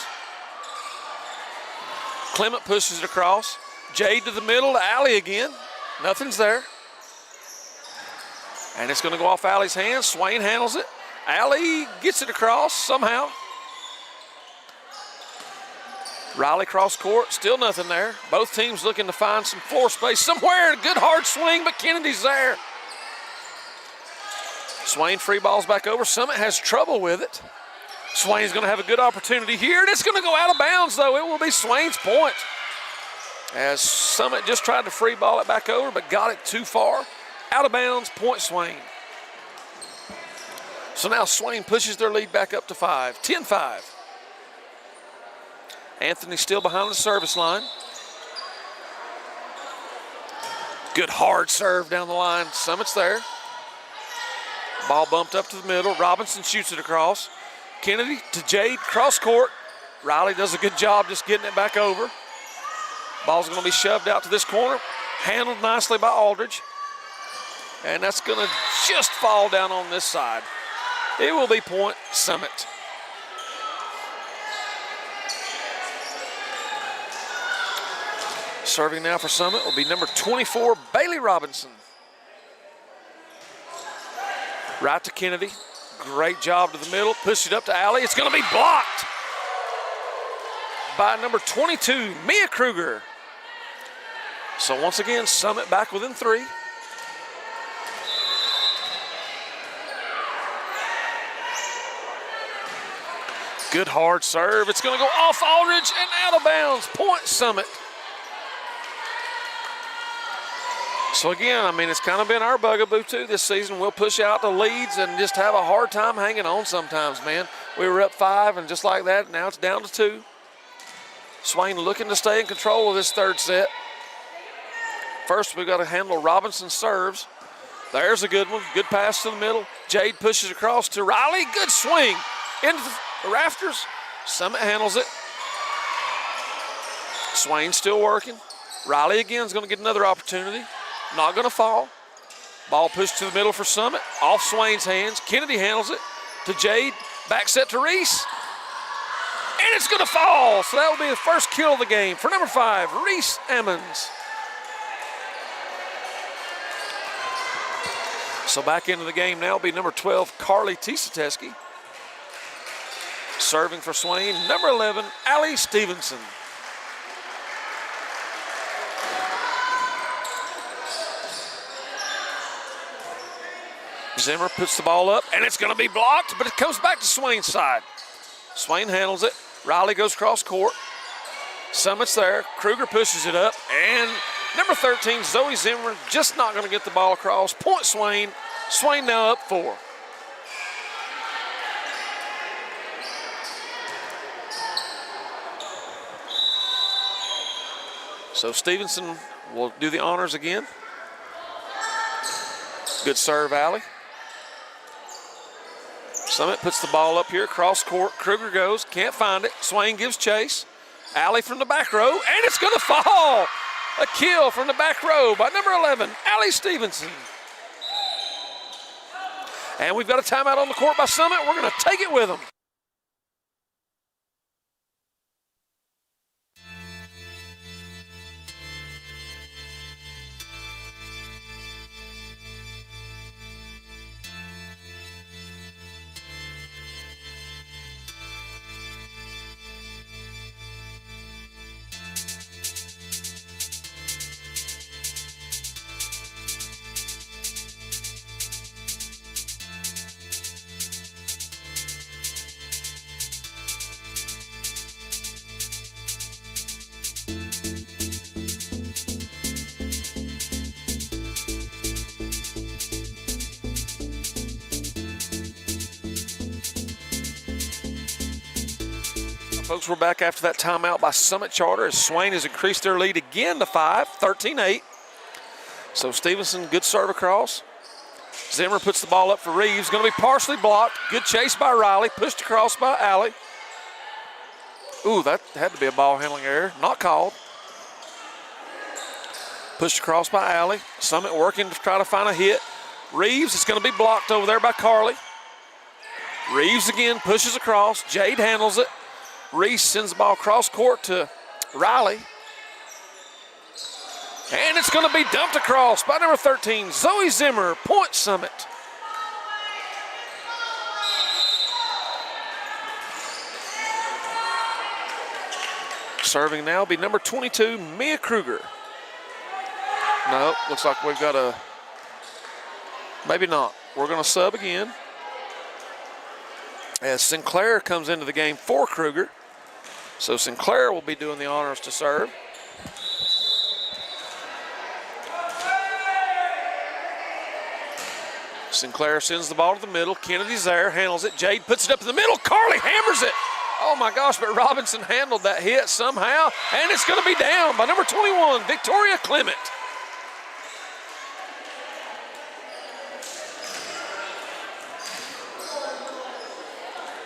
Clement pushes it across. Jade to the middle to Allie again. Nothing's there. And it's going to go off Allie's hands. Swain handles it. Allie gets it across somehow. Riley cross court. Still nothing there. Both teams looking to find some floor space somewhere. Good hard swing, but Kennedy's there. Swain free balls back over. Summit has trouble with it. Swain's going to have a good opportunity here, and it's going to go out of bounds, though. It will be Swain's point. As Summit just tried to free ball it back over, but got it too far. Out of bounds, point Swain. So now Swain pushes their lead back up to 5, 10-5. Anthony still behind the service line. Good hard serve down the line. Summit's there. Ball bumped up to the middle. Robinson shoots it across. Kennedy to Jade, cross court. Riley does a good job just getting it back over. Ball's going to be shoved out to this corner. Handled nicely by Aldridge. And that's going to just fall down on this side. It will be point Summit. Serving now for Summit will be number 24, Bailey Robinson. Right to Kennedy. Great job to the middle. Push it up to Allie. It's going to be blocked by number 22, Mia Kruger. So once again, Summit back within 3. Good hard serve. It's going to go off Aldridge and out of bounds. Point Summit. So again, I mean, it's kind of been our bugaboo too this season. We'll push out the leads and just have a hard time hanging on sometimes, man. We were up 5 and just like that, now it's down to 2. Swain looking to stay in control of this third set. First, we've got to handle Robinson's serves. There's a good one. Good pass to the middle. Jade pushes across to Riley. Good swing into the rafters. Summit handles it. Swain still working. Riley again is going to get another opportunity. Not going to fall. Ball pushed to the middle for Summit. Off Swain's hands. Kennedy handles it to Jade. Back set to Reese. And it's going to fall. So that will be the first kill of the game for number 5, Reese Ammons. So back into the game now will be number 12, Carly Tisateski. Serving for Swain, number 11, Allie Stevenson. Zimmer puts the ball up, and it's going to be blocked, but it comes back to Swain's side. Swain handles it. Riley goes cross court. Summit's there. Kruger pushes it up, and number 13, Zoe Zimmer, just not going to get the ball across. Point Swain. Swain now up 4. So Stevenson will do the honors again. Good serve, Allie. Summit puts the ball up here across court. Kruger goes, can't find it. Swain gives chase. Allie from the back row, and it's going to fall. A kill from the back row by number 11, Allie Stevenson. And we've got a timeout on the court by Summit. We're going to take it with them. Folks, we're back after that timeout by Summit Charter as Swain has increased their lead again to 5, 13-8. So Stevenson, good serve across. Zimmer puts the ball up for Reeves. Going to be partially blocked. Good chase by Riley. Pushed across by Allie. Ooh, that had to be a ball handling error. Not called. Pushed across by Allie. Summit working to try to find a hit. Reeves is going to be blocked over there by Carly. Reeves again pushes across. Jade handles it. Reese sends the ball across court to Riley. And it's going to be dumped across by number 13, Zoe Zimmer, point Summit. Serving now will be number 22, Mia Kruger. No, looks like we've got a, maybe not. We're going to sub again as Sinclair comes into the game for Kruger. So Sinclair will be doing the honors to serve. Sinclair sends the ball to the middle. Kennedy's there, handles it. Jade puts it up in the middle. Carly hammers it. Oh my gosh, but Robinson handled that hit somehow, and it's going to be down by number 21, Victoria Clement.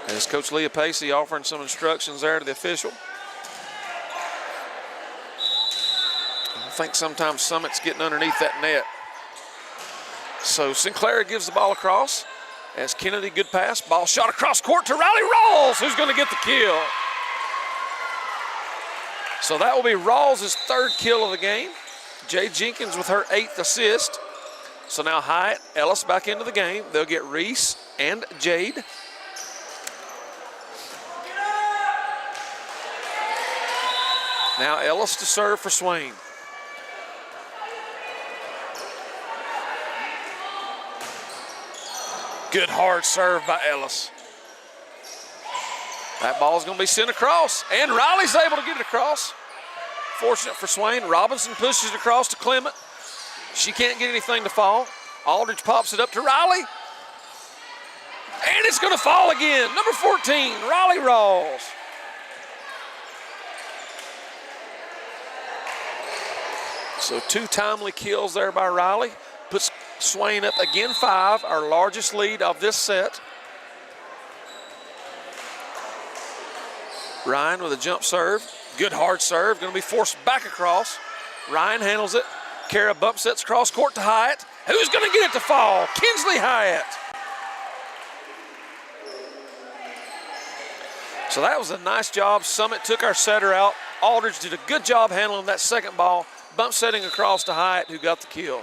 As Coach Leah Pacey offering some instructions there to the official. I think sometimes Summit's getting underneath that net. So Sinclair gives the ball across as Kennedy, good pass. Ball shot across court to Riley Rawls, who's going to get the kill. So that will be Rawls' third kill of the game. Jade Jenkins with her 8th assist. So now Hyatt, Ellis back into the game. They'll get Reese and Jade. Now Ellis to serve for Swain. Good hard serve by Ellis. That ball is going to be sent across, and Riley's able to get it across. Fortunate for Swain. Robinson pushes it across to Clement. She can't get anything to fall. Aldridge pops it up to Riley. And it's going to fall again. Number 14, Riley Rawls. So 2 timely kills there by Riley. Puts Swain up again 5, our largest lead of this set. Ryan with a jump serve. Good hard serve, going to be forced back across. Ryan handles it. Kara bump sets cross court to Hyatt. Who's going to get it to fall? Kinsley Hyatt. So that was a nice job. Summit took our setter out. Aldridge did a good job handling that second ball. Bump setting across to Hyatt, who got the kill.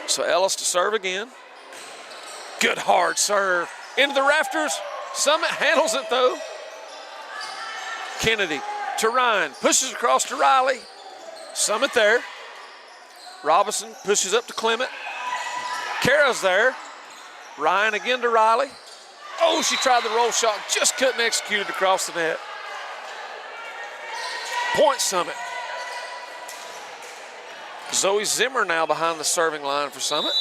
So Ellis to serve again. Good hard serve. Into the rafters. Summit handles it though. Kennedy to Ryan. Pushes across to Riley. Summit there. Robinson pushes up to Clement. Kara's there. Ryan again to Riley. Oh, she tried the roll shot. Just couldn't execute it across the net. Point Summit. Zoe Zimmer now behind the serving line for Summit.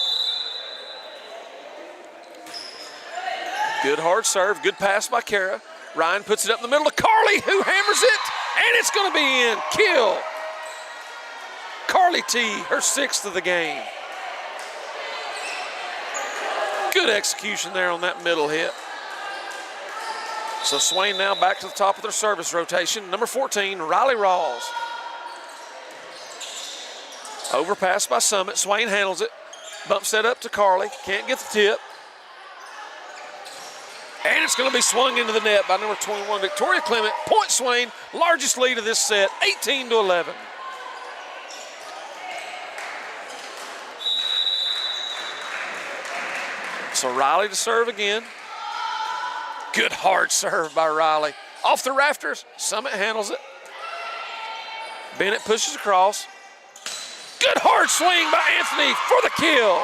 Good hard serve, good pass by Kara. Ryan puts it up in the middle to Carly, who hammers it, and it's going to be in. Kill. Carly T, her 6th of the game. Good execution there on that middle hit. So Swain now back to the top of their service rotation. Number 14, Riley Rawls. Overpass by Summit. Swain handles it. Bump set up to Carly. Can't get the tip. And it's going to be swung into the net by number 21, Victoria Clement. Point Swain, largest lead of this set, 18-11. So Riley to serve again. Good hard serve by Riley. Off the rafters, Summit handles it. Bennett pushes across. Good hard swing by Anthony for the kill.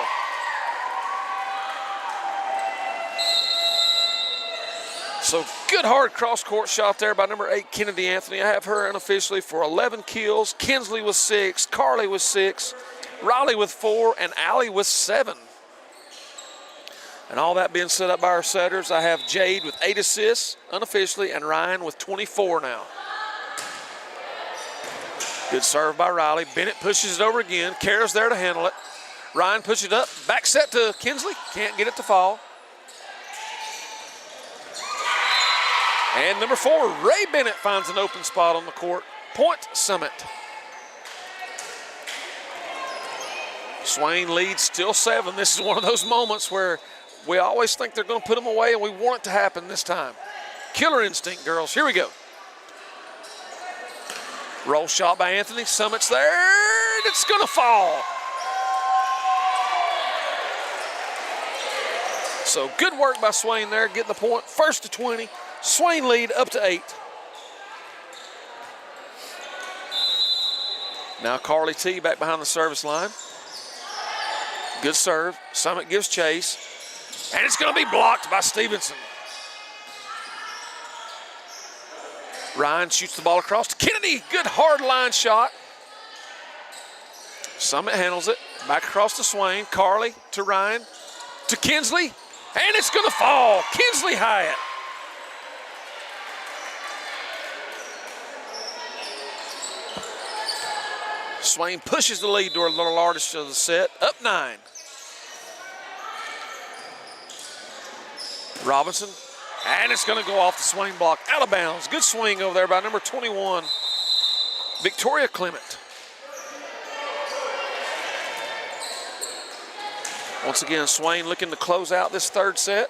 So good hard cross-court shot there by number 8, Kennedy Anthony. I have her unofficially for 11 kills. Kinsley with 6, Carly with 6, Riley with 4, and Allie with 7. And all that being set up by our setters, I have Jade with 8 assists unofficially and Ryan with 24 now. Good serve by Riley. Bennett pushes it over again. Kara's there to handle it. Ryan pushes it up. Back set to Kinsley. Can't get it to fall. And number 4, Ray Bennett finds an open spot on the court. Point Summit. Swain leads still 7. This is one of those moments where we always think they're going to put them away, and we want it to happen this time. Killer instinct, girls. Here we go. Roll shot by Anthony. Summit's there, and it's going to fall. So good work by Swain there, getting the point. First to 20. Swain lead up to 8. Now Carly T back behind the service line. Good serve. Summit gives chase. And it's going to be blocked by Stevenson. Ryan shoots the ball across to Kennedy. Good hard line shot. Summit handles it. Back across to Swain. Carly to Ryan. To Kinsley. And it's going to fall. Kinsley Hyatt. Swain pushes the lead to the largest of the set. Up 9. Robinson, and it's going to go off the Swain block, out of bounds. Good swing over there by number 21, Victoria Clement. Once again, Swain looking to close out this third set.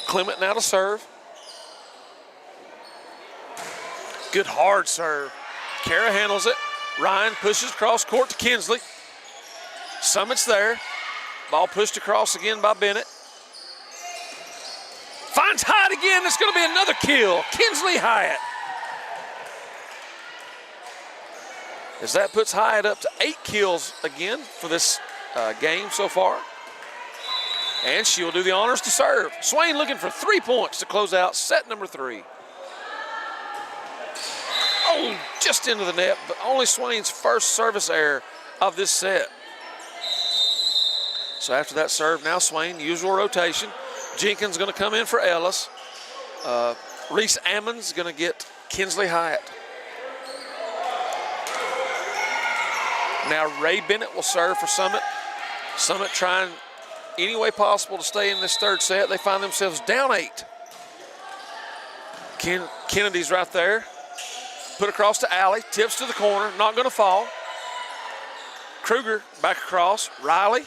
Clement now to serve. Good hard serve. Kara handles it. Ryan pushes across court to Kinsley. Summit's there. Ball pushed across again by Bennett. Finds Hyatt again. It's going to be another kill. Kinsley Hyatt. As that puts Hyatt up to 8 kills again for this game so far. And she'll do the honors to serve. Swain looking for 3 points to close out set number 3. Oh, just into the net, but only Swain's first service error of this set. So after that serve, now Swain, usual rotation. Jenkins going to come in for Ellis. Reese Ammon's going to get Kinsley Hyatt. Now Ray Bennett will serve for Summit. Summit trying any way possible to stay in this third set. They find themselves down 8. Kennedy's right there. Put across to Allie. Tips to the corner. Not going to fall. Kruger back across. Riley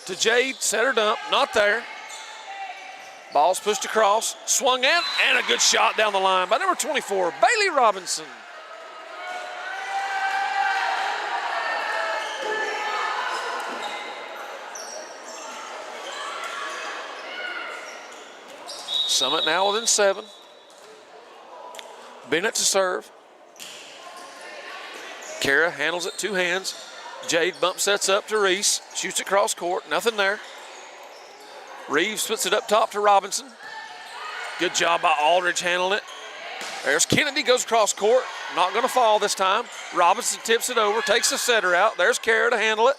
to Jade. Set her dump. Not there. Ball's pushed across, swung in, and a good shot down the line by number 24, Bailey Robinson. Summit now within 7. Bennett to serve. Kara handles it 2 hands. Jade bump sets up to Reese, shoots it cross court, nothing there. Reeves puts it up top to Robinson. Good job by Aldridge handling it. There's Kennedy, goes across court. Not going to fall this time. Robinson tips it over, takes the setter out. There's Kara to handle it.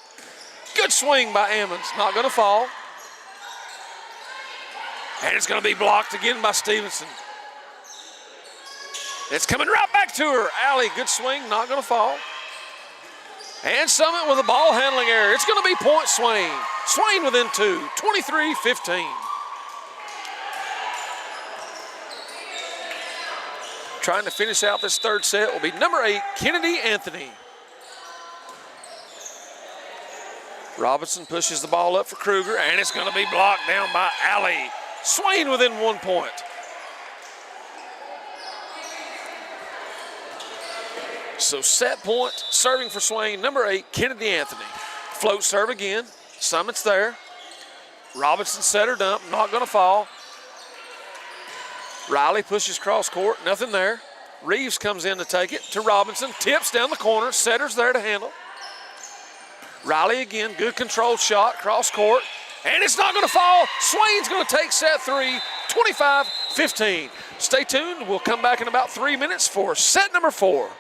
Good swing by Ammons. Not going to fall. And it's going to be blocked again by Stevenson. It's coming right back to her. Allie, good swing, not going to fall. And Summit with a ball handling error. It's going to be point Swain. Swain within 2, 23-15. Trying to finish out this third set will be number 8, Kennedy Anthony. Robinson pushes the ball up for Kruger, and it's going to be blocked down by Alley. Swain within 1 point. So set point, serving for Swain, number 8, Kennedy Anthony. Float serve again. Summit's there. Robinson set her dump, not going to fall. Riley pushes cross court, nothing there. Reeves comes in to take it to Robinson, tips down the corner, setter's there to handle. Riley again, good controlled shot, cross court, and it's not going to fall. Swain's going to take set 3, 25-15. Stay tuned, we'll come back in about 3 minutes for set number 4.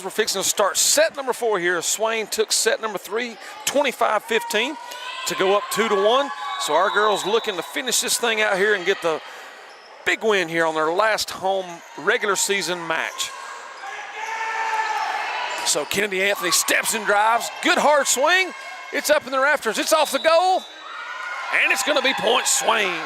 We're fixing to start set number 4 here. Swain took set number 3, 25-15 to go up 2-1. So our girls looking to finish this thing out here and get the big win here on their last home regular season match. So Kennedy Anthony steps and drives. Good hard swing. It's up in the rafters. It's off the goal. And it's going to be point Swain.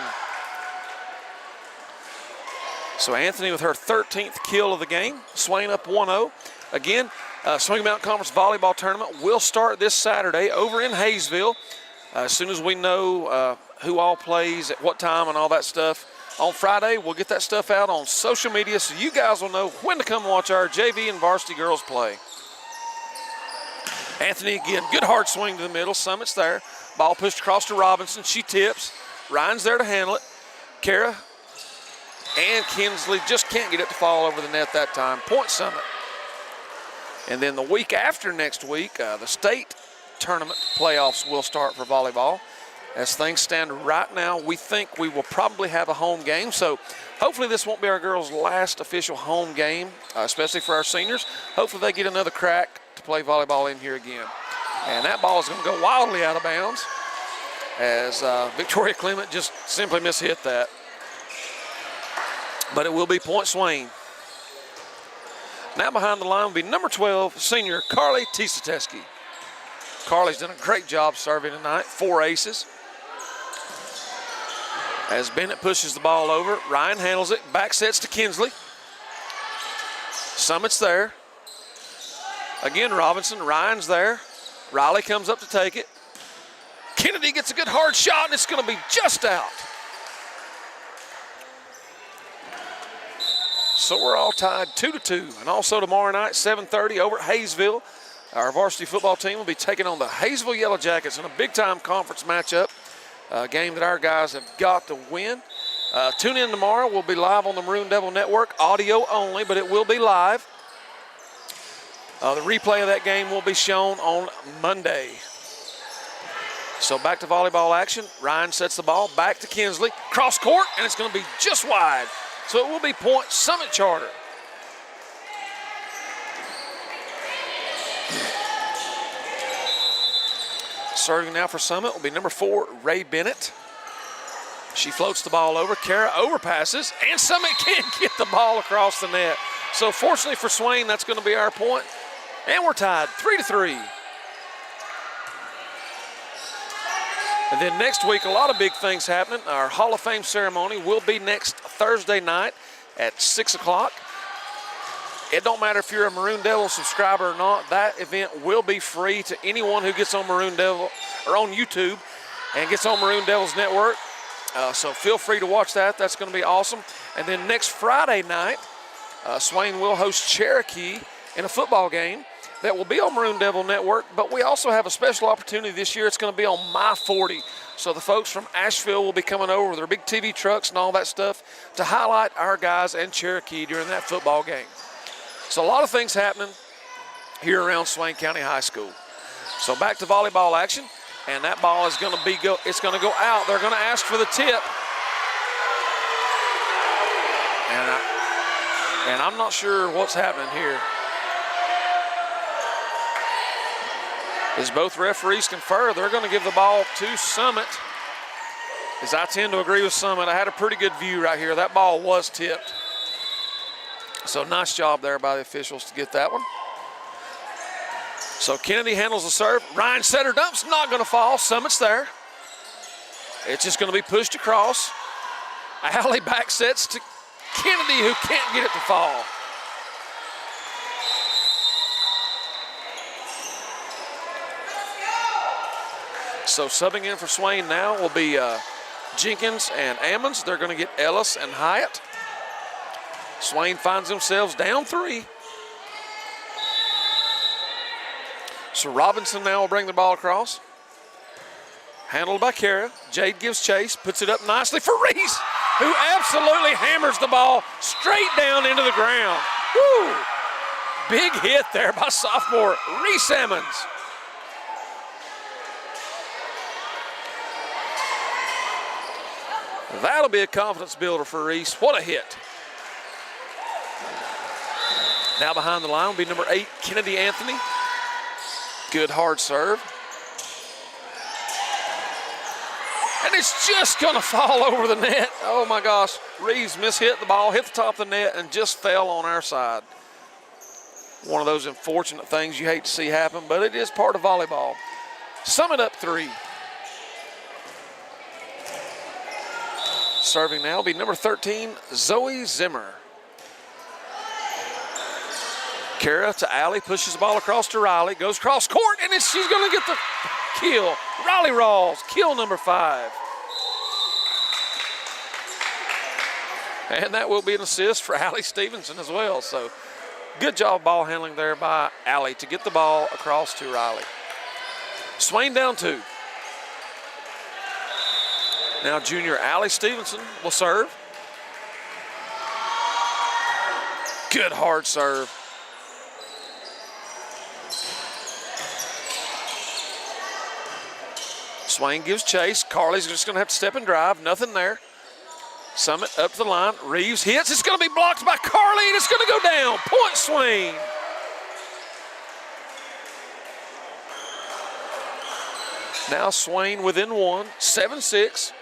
So Anthony with her 13th kill of the game. Swain up 1-0. Again, Smoky Mountain Conference Volleyball Tournament will start this Saturday over in Hayesville. As soon as we know who all plays at what time and all that stuff. On Friday, we'll get that stuff out on social media so you guys will know when to come watch our JV and varsity girls play. Anthony again, good hard swing to the middle. Summit's there. Ball pushed across to Robinson. She tips. Ryan's there to handle it. Kara and Kinsley just can't get it to fall over the net that time. Point Summit. And then the week after next week, the state tournament playoffs will start for volleyball. As things stand right now, we think we will probably have a home game. So hopefully this won't be our girls' last official home game, especially for our seniors. Hopefully they get another crack to play volleyball in here again. And that ball is going to go wildly out of bounds as Victoria Clement just simply mishit that. But it will be point Swain. Now behind the line will be number 12, senior Carly Tisateski. Carly's done a great job serving tonight, 4 aces. As Bennett pushes the ball over, Ryan handles it, back sets to Kinsley. Summit's there. Again, Robinson, Ryan's there. Riley comes up to take it. Kennedy gets a good hard shot, and it's going to be just out. So we're all tied 2-2. And also tomorrow night, 7:30 over at Hayesville, our varsity football team will be taking on the Hayesville Yellow Jackets in a big-time conference matchup, a game that our guys have got to win. Tune in tomorrow. We'll be live on the Maroon Devil Network, audio only, but it will be live. The replay of that game will be shown on Monday. So back to volleyball action. Ryan sets the ball back to Kinsley. Cross court, and it's going to be just wide. So it will be point Summit Charter. Serving now for Summit will be number 4, Ray Bennett. She floats the ball over. Kara overpasses, and Summit can't get the ball across the net. So fortunately for Swain, that's going to be our point. And we're tied 3-3. And then next week, a lot of big things happening. Our Hall of Fame ceremony will be next Thursday night at 6 o'clock. It don't matter if you're a Maroon Devil subscriber or not. That event will be free to anyone who gets on Maroon Devil or on YouTube and gets on Maroon Devils Network. So feel free to watch that. That's going to be awesome. And then next Friday night, Swain will host Cherokee in a football game that will be on Maroon Devil Network, but we also have a special opportunity this year. It's going to be on My 40. So the folks from Asheville will be coming over with their big TV trucks and all that stuff to highlight our guys and Cherokee during that football game. So a lot of things happening here around Swain County High School. So back to volleyball action, and that ball is going to it's going to go out. They're going to ask for the tip. And I'm not sure what's happening here. As both referees confer, they're going to give the ball to Summit. As I tend to agree with Summit, I had a pretty good view right here. That ball was tipped. So nice job there by the officials to get that one. So Kennedy handles the serve. Ryan setter dumps, not going to fall. Summit's there. It's just going to be pushed across. Alley back sets to Kennedy, who can't get it to fall. So subbing in for Swain now will be Jenkins and Ammons. They're going to get Ellis and Hyatt. Swain finds themselves down 3. So Robinson now will bring the ball across. Handled by Kara. Jade gives chase, puts it up nicely for Reese, who absolutely hammers the ball straight down into the ground. Woo! Big hit there by sophomore Reese Ammons. That'll be a confidence builder for Reese. What a hit. Now behind the line will be number 8, Kennedy Anthony. Good hard serve. And it's just going to fall over the net. Oh my gosh. Reeves mishit the ball, hit the top of the net, and just fell on our side. One of those unfortunate things you hate to see happen, but it is part of volleyball. Summit up 3. Serving now will be number 13, Zoe Zimmer. Kara to Allie, pushes the ball across to Riley, goes cross court, and she's going to get the kill. Riley Rawls, kill number 5. And that will be an assist for Allie Stevenson as well. So good job ball handling there by Allie to get the ball across to Riley. Swain down 2. Now junior Allie Stevenson will serve. Good hard serve. Swain gives chase. Carly's just going to have to step and drive. Nothing there. Summit up to the line. Reeves hits. It's going to be blocked by Carly, and it's going to go down. Point Swain. Now Swain within one, 7-6.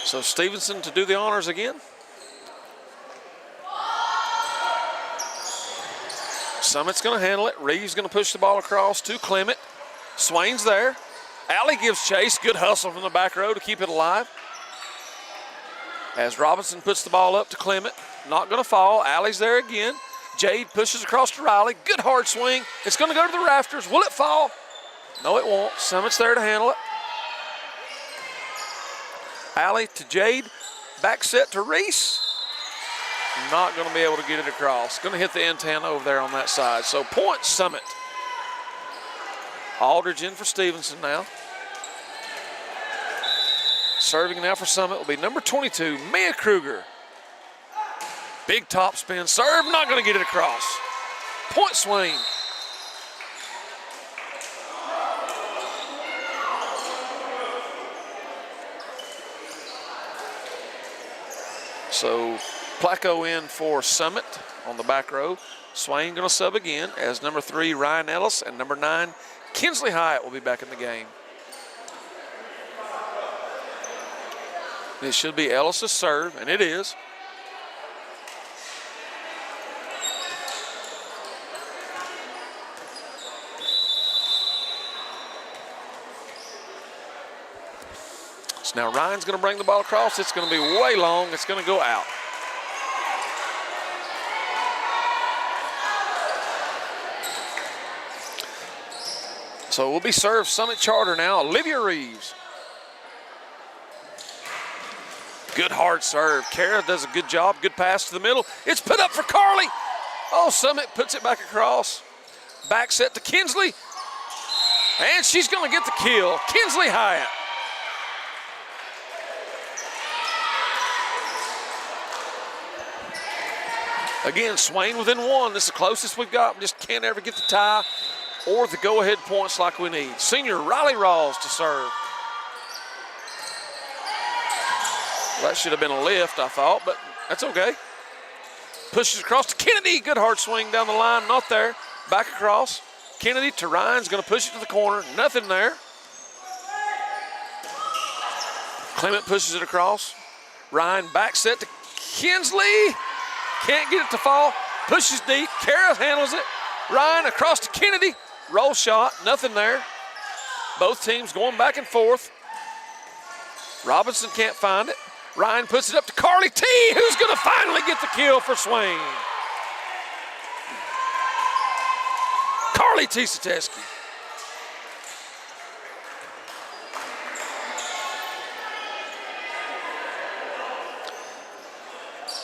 So Stevenson to do the honors again. Summit's going to handle it. Reeves going to push the ball across to Clement. Swain's there. Allie gives chase. Good hustle from the back row to keep it alive. As Robinson puts the ball up to Clement. Not going to fall. Allie's there again. Jade pushes across to Riley. Good hard swing. It's going to go to the rafters. Will it fall? No, it won't. Summit's there to handle it. Allie to Jade. Back set to Reese. Not going to be able to get it across. Going to hit the antenna over there on that side. So point Summit. Aldridge in for Stevenson now. Serving now for Summit will be number 22, Mia Kruger. Big top spin. Serve, not going to get it across. Point Swain. So Placco in for Summit on the back row. Swain going to sub again as number 3, Ryan Ellis, and number 9, Kinsley Hyatt will be back in the game. It should be Ellis' serve, and it is. So now Ryan's going to bring the ball across. It's going to be way long. It's going to go out. So it will be served Summit Charter now. Olivia Reeves. Good hard serve. Kara does a good job. Good pass to the middle. It's put up for Carly. Oh, Summit puts it back across. Back set to Kinsley. And she's going to get the kill. Kinsley Hyatt. Again, Swain within one. This is the closest we've got. Just can't ever get the tie or the go-ahead points like we need. Senior Riley Rawls to serve. Well, that should have been a lift, I thought, but that's okay. Pushes across to Kennedy. Good hard swing down the line. Not there. Back across. Kennedy to Ryan's going to push it to the corner. Nothing there. Clement pushes it across. Ryan back set to Kinsley. Can't get it to fall. Pushes deep. Kara handles it. Ryan across to Kennedy. Roll shot. Nothing there. Both teams going back and forth. Robinson can't find it. Ryan puts it up to Carly T, who's going to finally get the kill for Swain. Carly T. Sateski.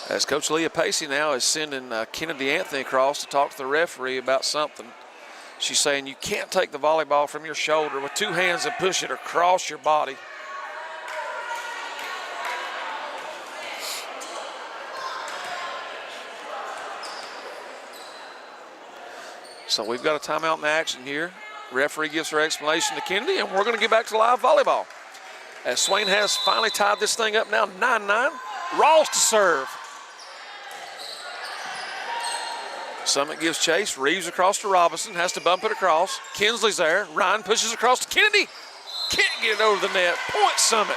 As Coach Leah Pacey now is sending Kennedy Anthony across to talk to the referee about something. She's saying you can't take the volleyball from your shoulder with 2 hands and push it across your body. So we've got a timeout in the action here. Referee gives her explanation to Kennedy, and we're going to get back to live volleyball. As Swain has finally tied this thing up now, 9-9. Rawls to serve. Summit gives chase. Reeves across to Robinson. Has to bump it across. Kinsley's there. Ryan pushes across to Kennedy. Can't get it over the net. Point Summit.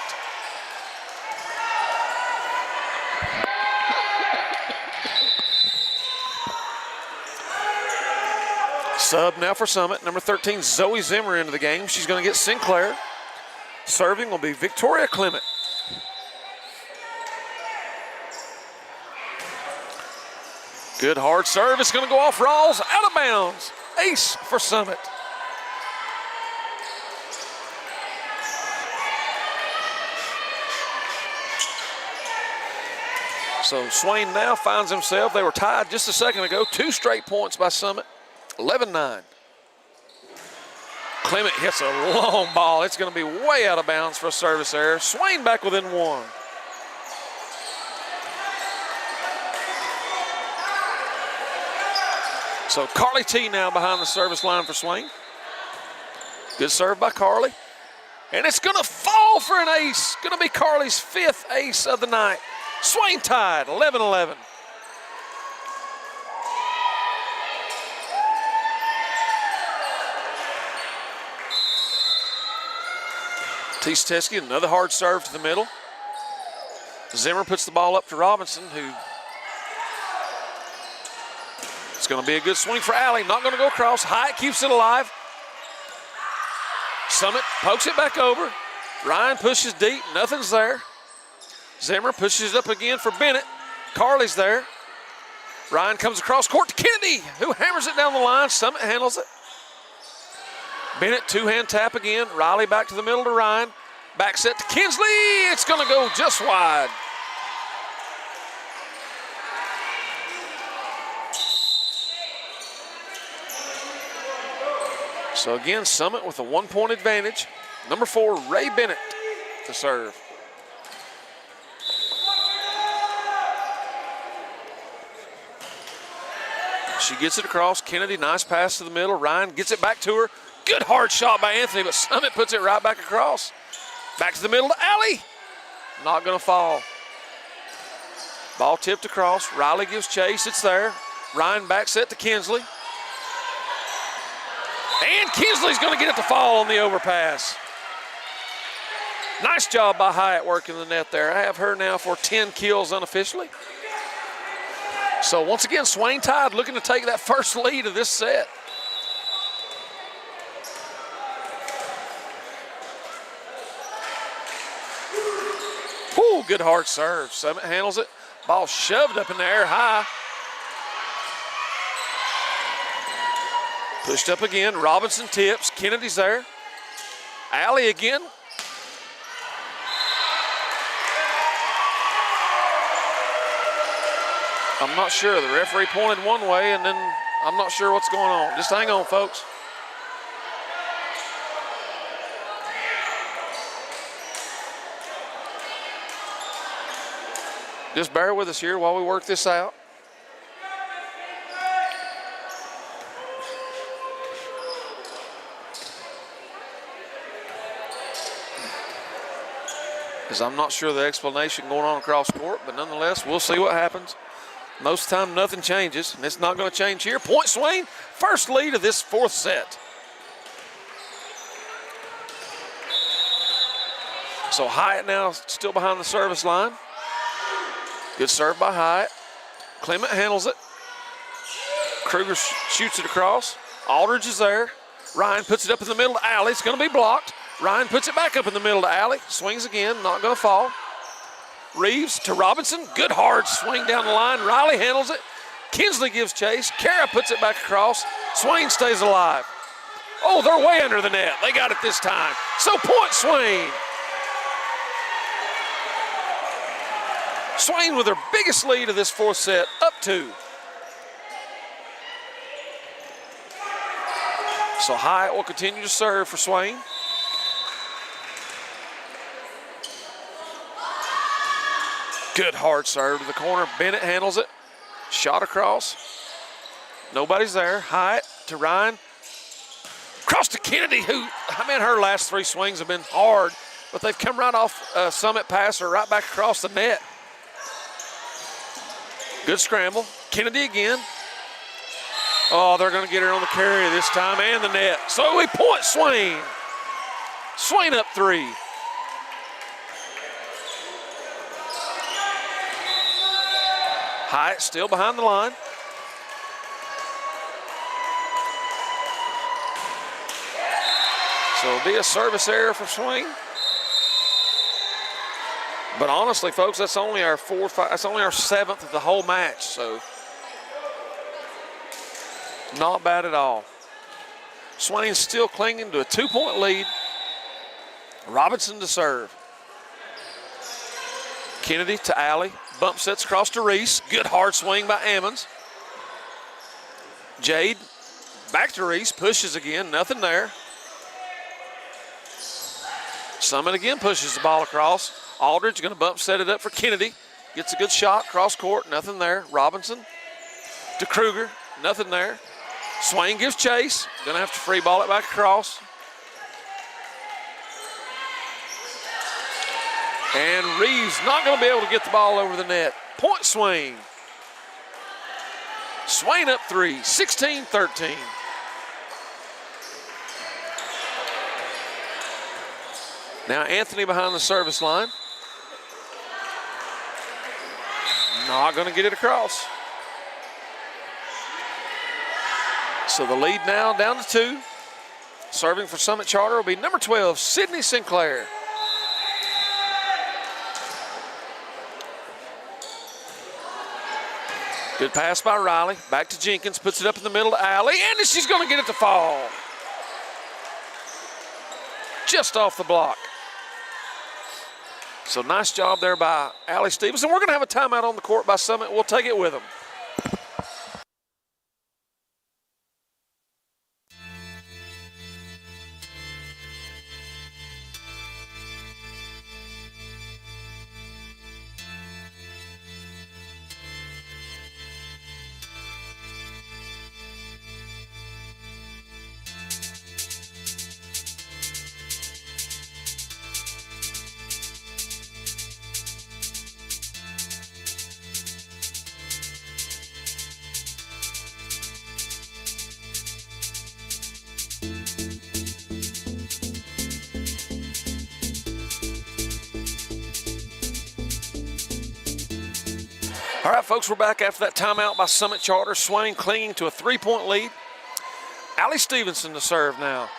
Sub now for Summit. Number 13, Zoe Zimmer into the game. She's going to get Sinclair. Serving will be Victoria Clement. Good hard serve. It's going to go off Rawls. Out of bounds. Ace for Summit. So Swain now finds himself. They were tied just a second ago. 2 straight points by Summit. 11-9. Clement hits a long ball. It's going to be way out of bounds for a service error. Swain back within one. So Carly T now behind the service line for Swain. Good serve by Carly. And it's going to fall for an ace. Going to be Carly's 5th ace of the night. Swain tied, 11-11. Teske, another hard serve to the middle. Zimmer puts the ball up to Robinson, who it's going to be a good swing for Alley. Not going to go across. Hyatt keeps it alive. Summit pokes it back over. Ryan pushes deep. Nothing's there. Zimmer pushes it up again for Bennett. Carly's there. Ryan comes across court to Kennedy, who hammers it down the line. Summit handles it. Bennett, two-hand tap again. Riley back to the middle to Ryan. Back set to Kinsley. It's going to go just wide. So again, Summit with a 1-point advantage. Number 4, Ray Bennett to serve. She gets it across. Kennedy, nice pass to the middle. Ryan gets it back to her. Good hard shot by Anthony, but Summit puts it right back across. Back to the middle to Alley. Not going to fall. Ball tipped across. Riley gives chase. It's there. Ryan back set to Kinsley. And Kinsley's going to get it to fall on the overpass. Nice job by Hyatt working the net there. I have her now for 10 kills unofficially. So once again, Swain tied, looking to take that first lead of this set. Whoo, good hard serve. Summit handles it. Ball shoved up in the air high. Pushed up again. Robinson tips. Kennedy's there. Alley again. I'm not sure. The referee pointed one way, and then I'm not sure what's going on. Just hang on, folks. Just bear with us here while we work this out. Because I'm not sure the explanation going on across court, but nonetheless, we'll see what happens. Most of the time, nothing changes, and it's not going to change here. Point Swain, first lead of this 4th set. So Hyatt now still behind the service line. Good serve by Hyatt. Clement handles it. Kruger shoots it across. Aldridge is there. Ryan puts it up in the middle to Alley. It's going to be blocked. Ryan puts it back up in the middle to Alley. Swings again, not going to fall. Reeves to Robinson. Good hard swing down the line. Riley handles it. Kinsley gives chase. Kara puts it back across. Swain stays alive. Oh, they're way under the net. They got it this time. So point Swain. Swain with their biggest lead of this 4th set, up 2. So Hyatt will continue to serve for Swain. Good hard serve to the corner. Bennett handles it. Shot across. Nobody's there. Hyatt to Ryan. Cross to Kennedy, who, her last 3 swings have been hard, but they've come right off Summit passer right back across the net. Good scramble. Kennedy again. Oh, they're going to get her on the carry this time and the net. So we point Swain. Swain up 3. Hyatt still behind the line. So it'll be a service error for Swain. But honestly, folks, that's only our 7th of the whole match, so not bad at all. Swain still clinging to a 2-point lead. Robinson to serve. Kennedy to Alley. Bump sets across to Reese. Good hard swing by Ammons. Jade back to Reese. Pushes again. Nothing there. Summit again pushes the ball across. Aldridge going to bump set it up for Kennedy. Gets a good shot, cross court, nothing there. Robinson to Kruger, nothing there. Swain gives chase. Going to have to free ball it back across. And Reeves not going to be able to get the ball over the net. Point Swain. Swain up 3, 16-13. Now Anthony behind the service line. Not going to get it across. So the lead now down to 2. Serving for Summit Charter will be number 12, Sydney Sinclair. Good pass by Riley. Back to Jenkins. Puts it up in the middle to Alley. And she's going to get it to fall. Just off the block. So nice job there by Allie Stevenson. We're going to have a timeout on the court by Summit. We'll take it with them. All right, folks, we're back after that timeout by Summit Charter. Swain clinging to a 3-point lead. Allie Stevenson to serve now.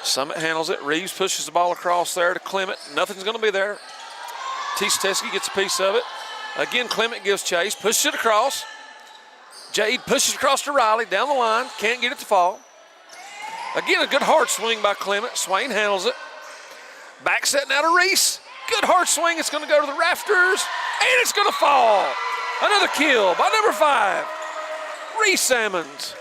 Summit handles it. Reeves pushes the ball across there to Clement. Nothing's going to be there. Teske gets a piece of it. Again, Clement gives chase, pushes it across. Jade pushes across to Riley, down the line. Can't get it to fall. Again, a good hard swing by Clement. Swain handles it. Back set now to Reese. Good hard swing. It's going to go to the rafters, and it's going to fall. Another kill by number 5, Reese Salmons.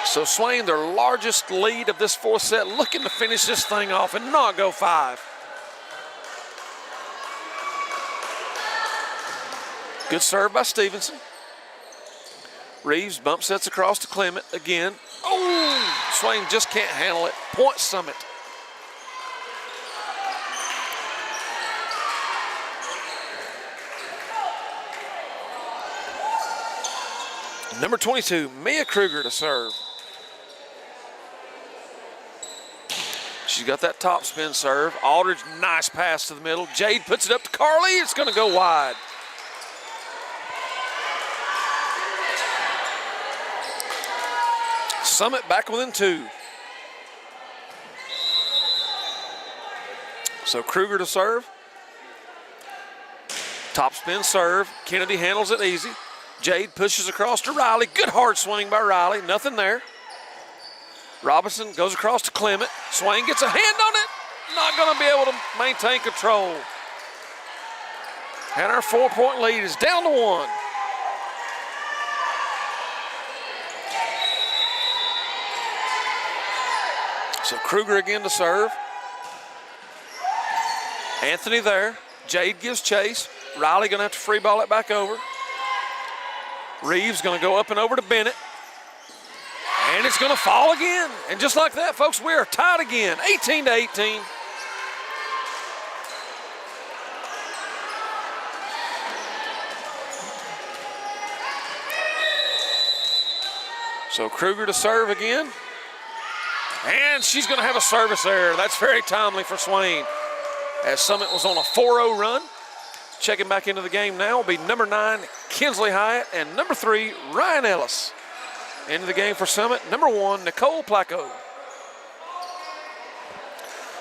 So Swain, their largest lead of this 4th set, looking to finish this thing off and not go 5. Good serve by Stevenson. Reeves bump sets across to Clement again. Oh, Swain just can't handle it. Point Summit. Number 22, Mia Kruger to serve. She's got that top spin serve. Aldridge, nice pass to the middle. Jade puts it up to Carly. It's going to go wide. Summit back within 2. So Kruger to serve. Top spin serve. Kennedy handles it easy. Jade pushes across to Riley. Good hard swing by Riley. Nothing there. Robinson goes across to Clement. Swain gets a hand on it. Not going to be able to maintain control. And our 4-point lead is down to 1. So Kruger again to serve. Anthony there. Jade gives chase. Riley going to have to free ball it back over. Reeves going to go up and over to Bennett. And it's going to fall again. And just like that, folks, we are tied again, 18-18. So Kruger to serve again. And she's going to have a service error. That's very timely for Swain, as Summit was on a 4-0 run. Checking back into the game now will be number 9, Kinsley Hyatt, and number 3, Ryan Ellis. Into the game for Summit, number 1, Nicole Placco.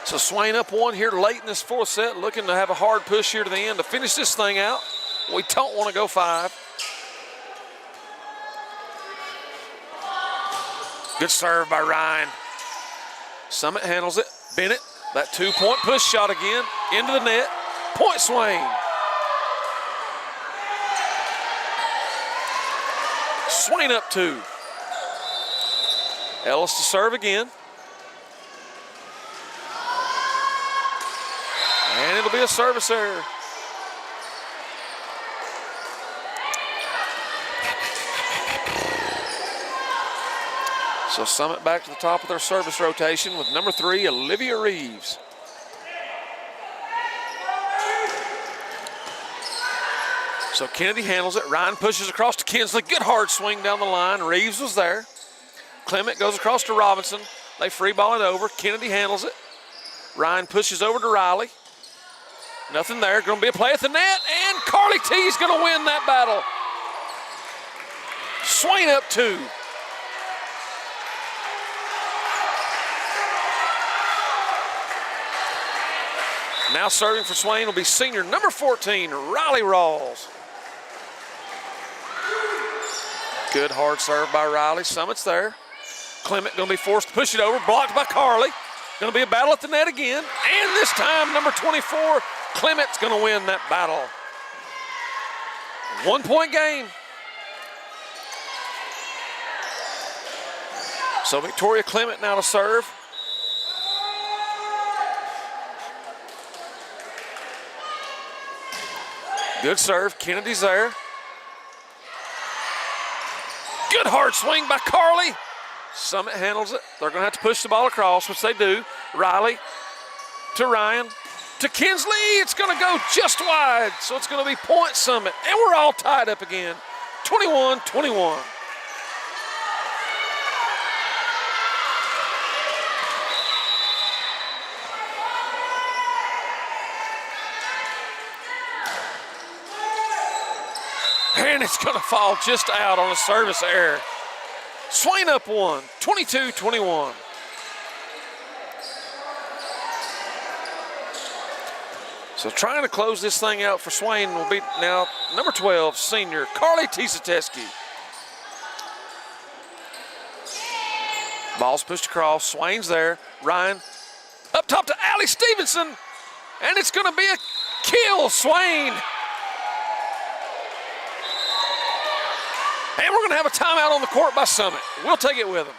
So Swain up 1 here late in this 4th set, looking to have a hard push here to the end to finish this thing out. We don't want to go 5. Good serve by Ryan. Summit handles it. Bennett, that 2-point push shot again, into the net. Point Swain. Swain up 2. Ellis to serve again. And it'll be a service error. So Summit back to the top of their service rotation with number 3, Olivia Reeves. So Kennedy handles it. Ryan pushes across to Kinsley. Good hard swing down the line. Reeves was there. Clement goes across to Robinson. They free ball it over. Kennedy handles it. Ryan pushes over to Riley. Nothing there. Going to be a play at the net. And Carly T is going to win that battle. Swain up 2. Now serving for Swain will be senior number 14, Riley Rawls. Good hard serve by Riley. Summit's there. Clement going to be forced to push it over. Blocked by Carly. Going to be a battle at the net again. And this time, number 24, Clement's going to win that battle. 1-point game. So Victoria Clement now to serve. Good serve. Kennedy's there. Good hard swing by Carly. Summit handles it. They're going to have to push the ball across, which they do. Riley to Ryan to Kinsley. It's going to go just wide, so it's going to be point Summit. And we're all tied up again. 21-21. And it's going to fall just out on a service error. Swain up 1, 22-21. So trying to close this thing out for Swain will be now number 12, senior Carly Tisateski. Ball's pushed across. Swain's there. Ryan up top to Allie Stevenson. And it's going to be a kill, Swain. And we're going to have a timeout on the court by Summit. We'll take it with them.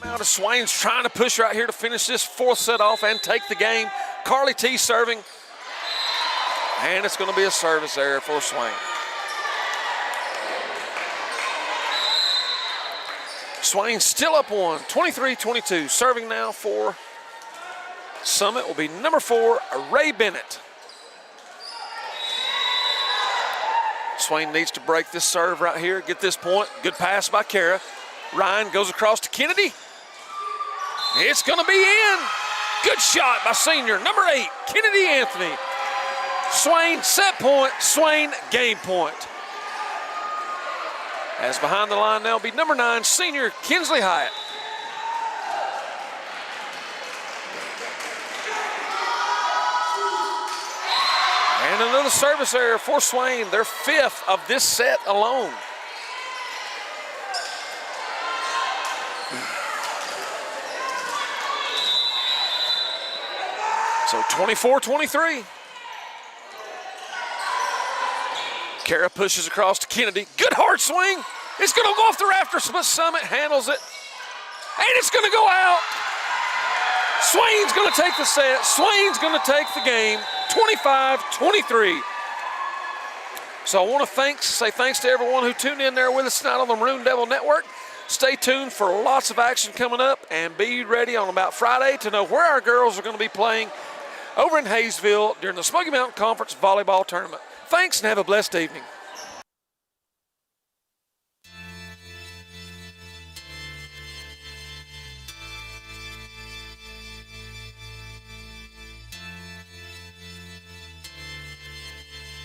Out of Swain's trying to push right here to finish this 4th set off and take the game. Carly T serving. And it's going to be a service error for Swain. Swain still up 1, 23-22. Serving now for Summit will be number 4, Ray Bennett. Swain needs to break this serve right here, get this point. Good pass by Kara. Ryan goes across to Kennedy. It's going to be in. Good shot by senior number 8, Kennedy Anthony. Swain set point, Swain game point. As behind the line now will be number 9, senior Kinsley Hyatt. And another service error for Swain, their 5th of this set alone. So 24-23. Kara pushes across to Kennedy. Good hard swing. It's going to go off the rafters, but Summit handles it. And it's going to go out. Swain's going to take the set. Swain's going to take the game. 25-23. So I want to say thanks to everyone who tuned in there with us tonight on the Maroon Devil Network. Stay tuned for lots of action coming up, and be ready on about Friday to know where our girls are going to be playing over in Hayesville during the Smoky Mountain Conference Volleyball Tournament. Thanks, and have a blessed evening.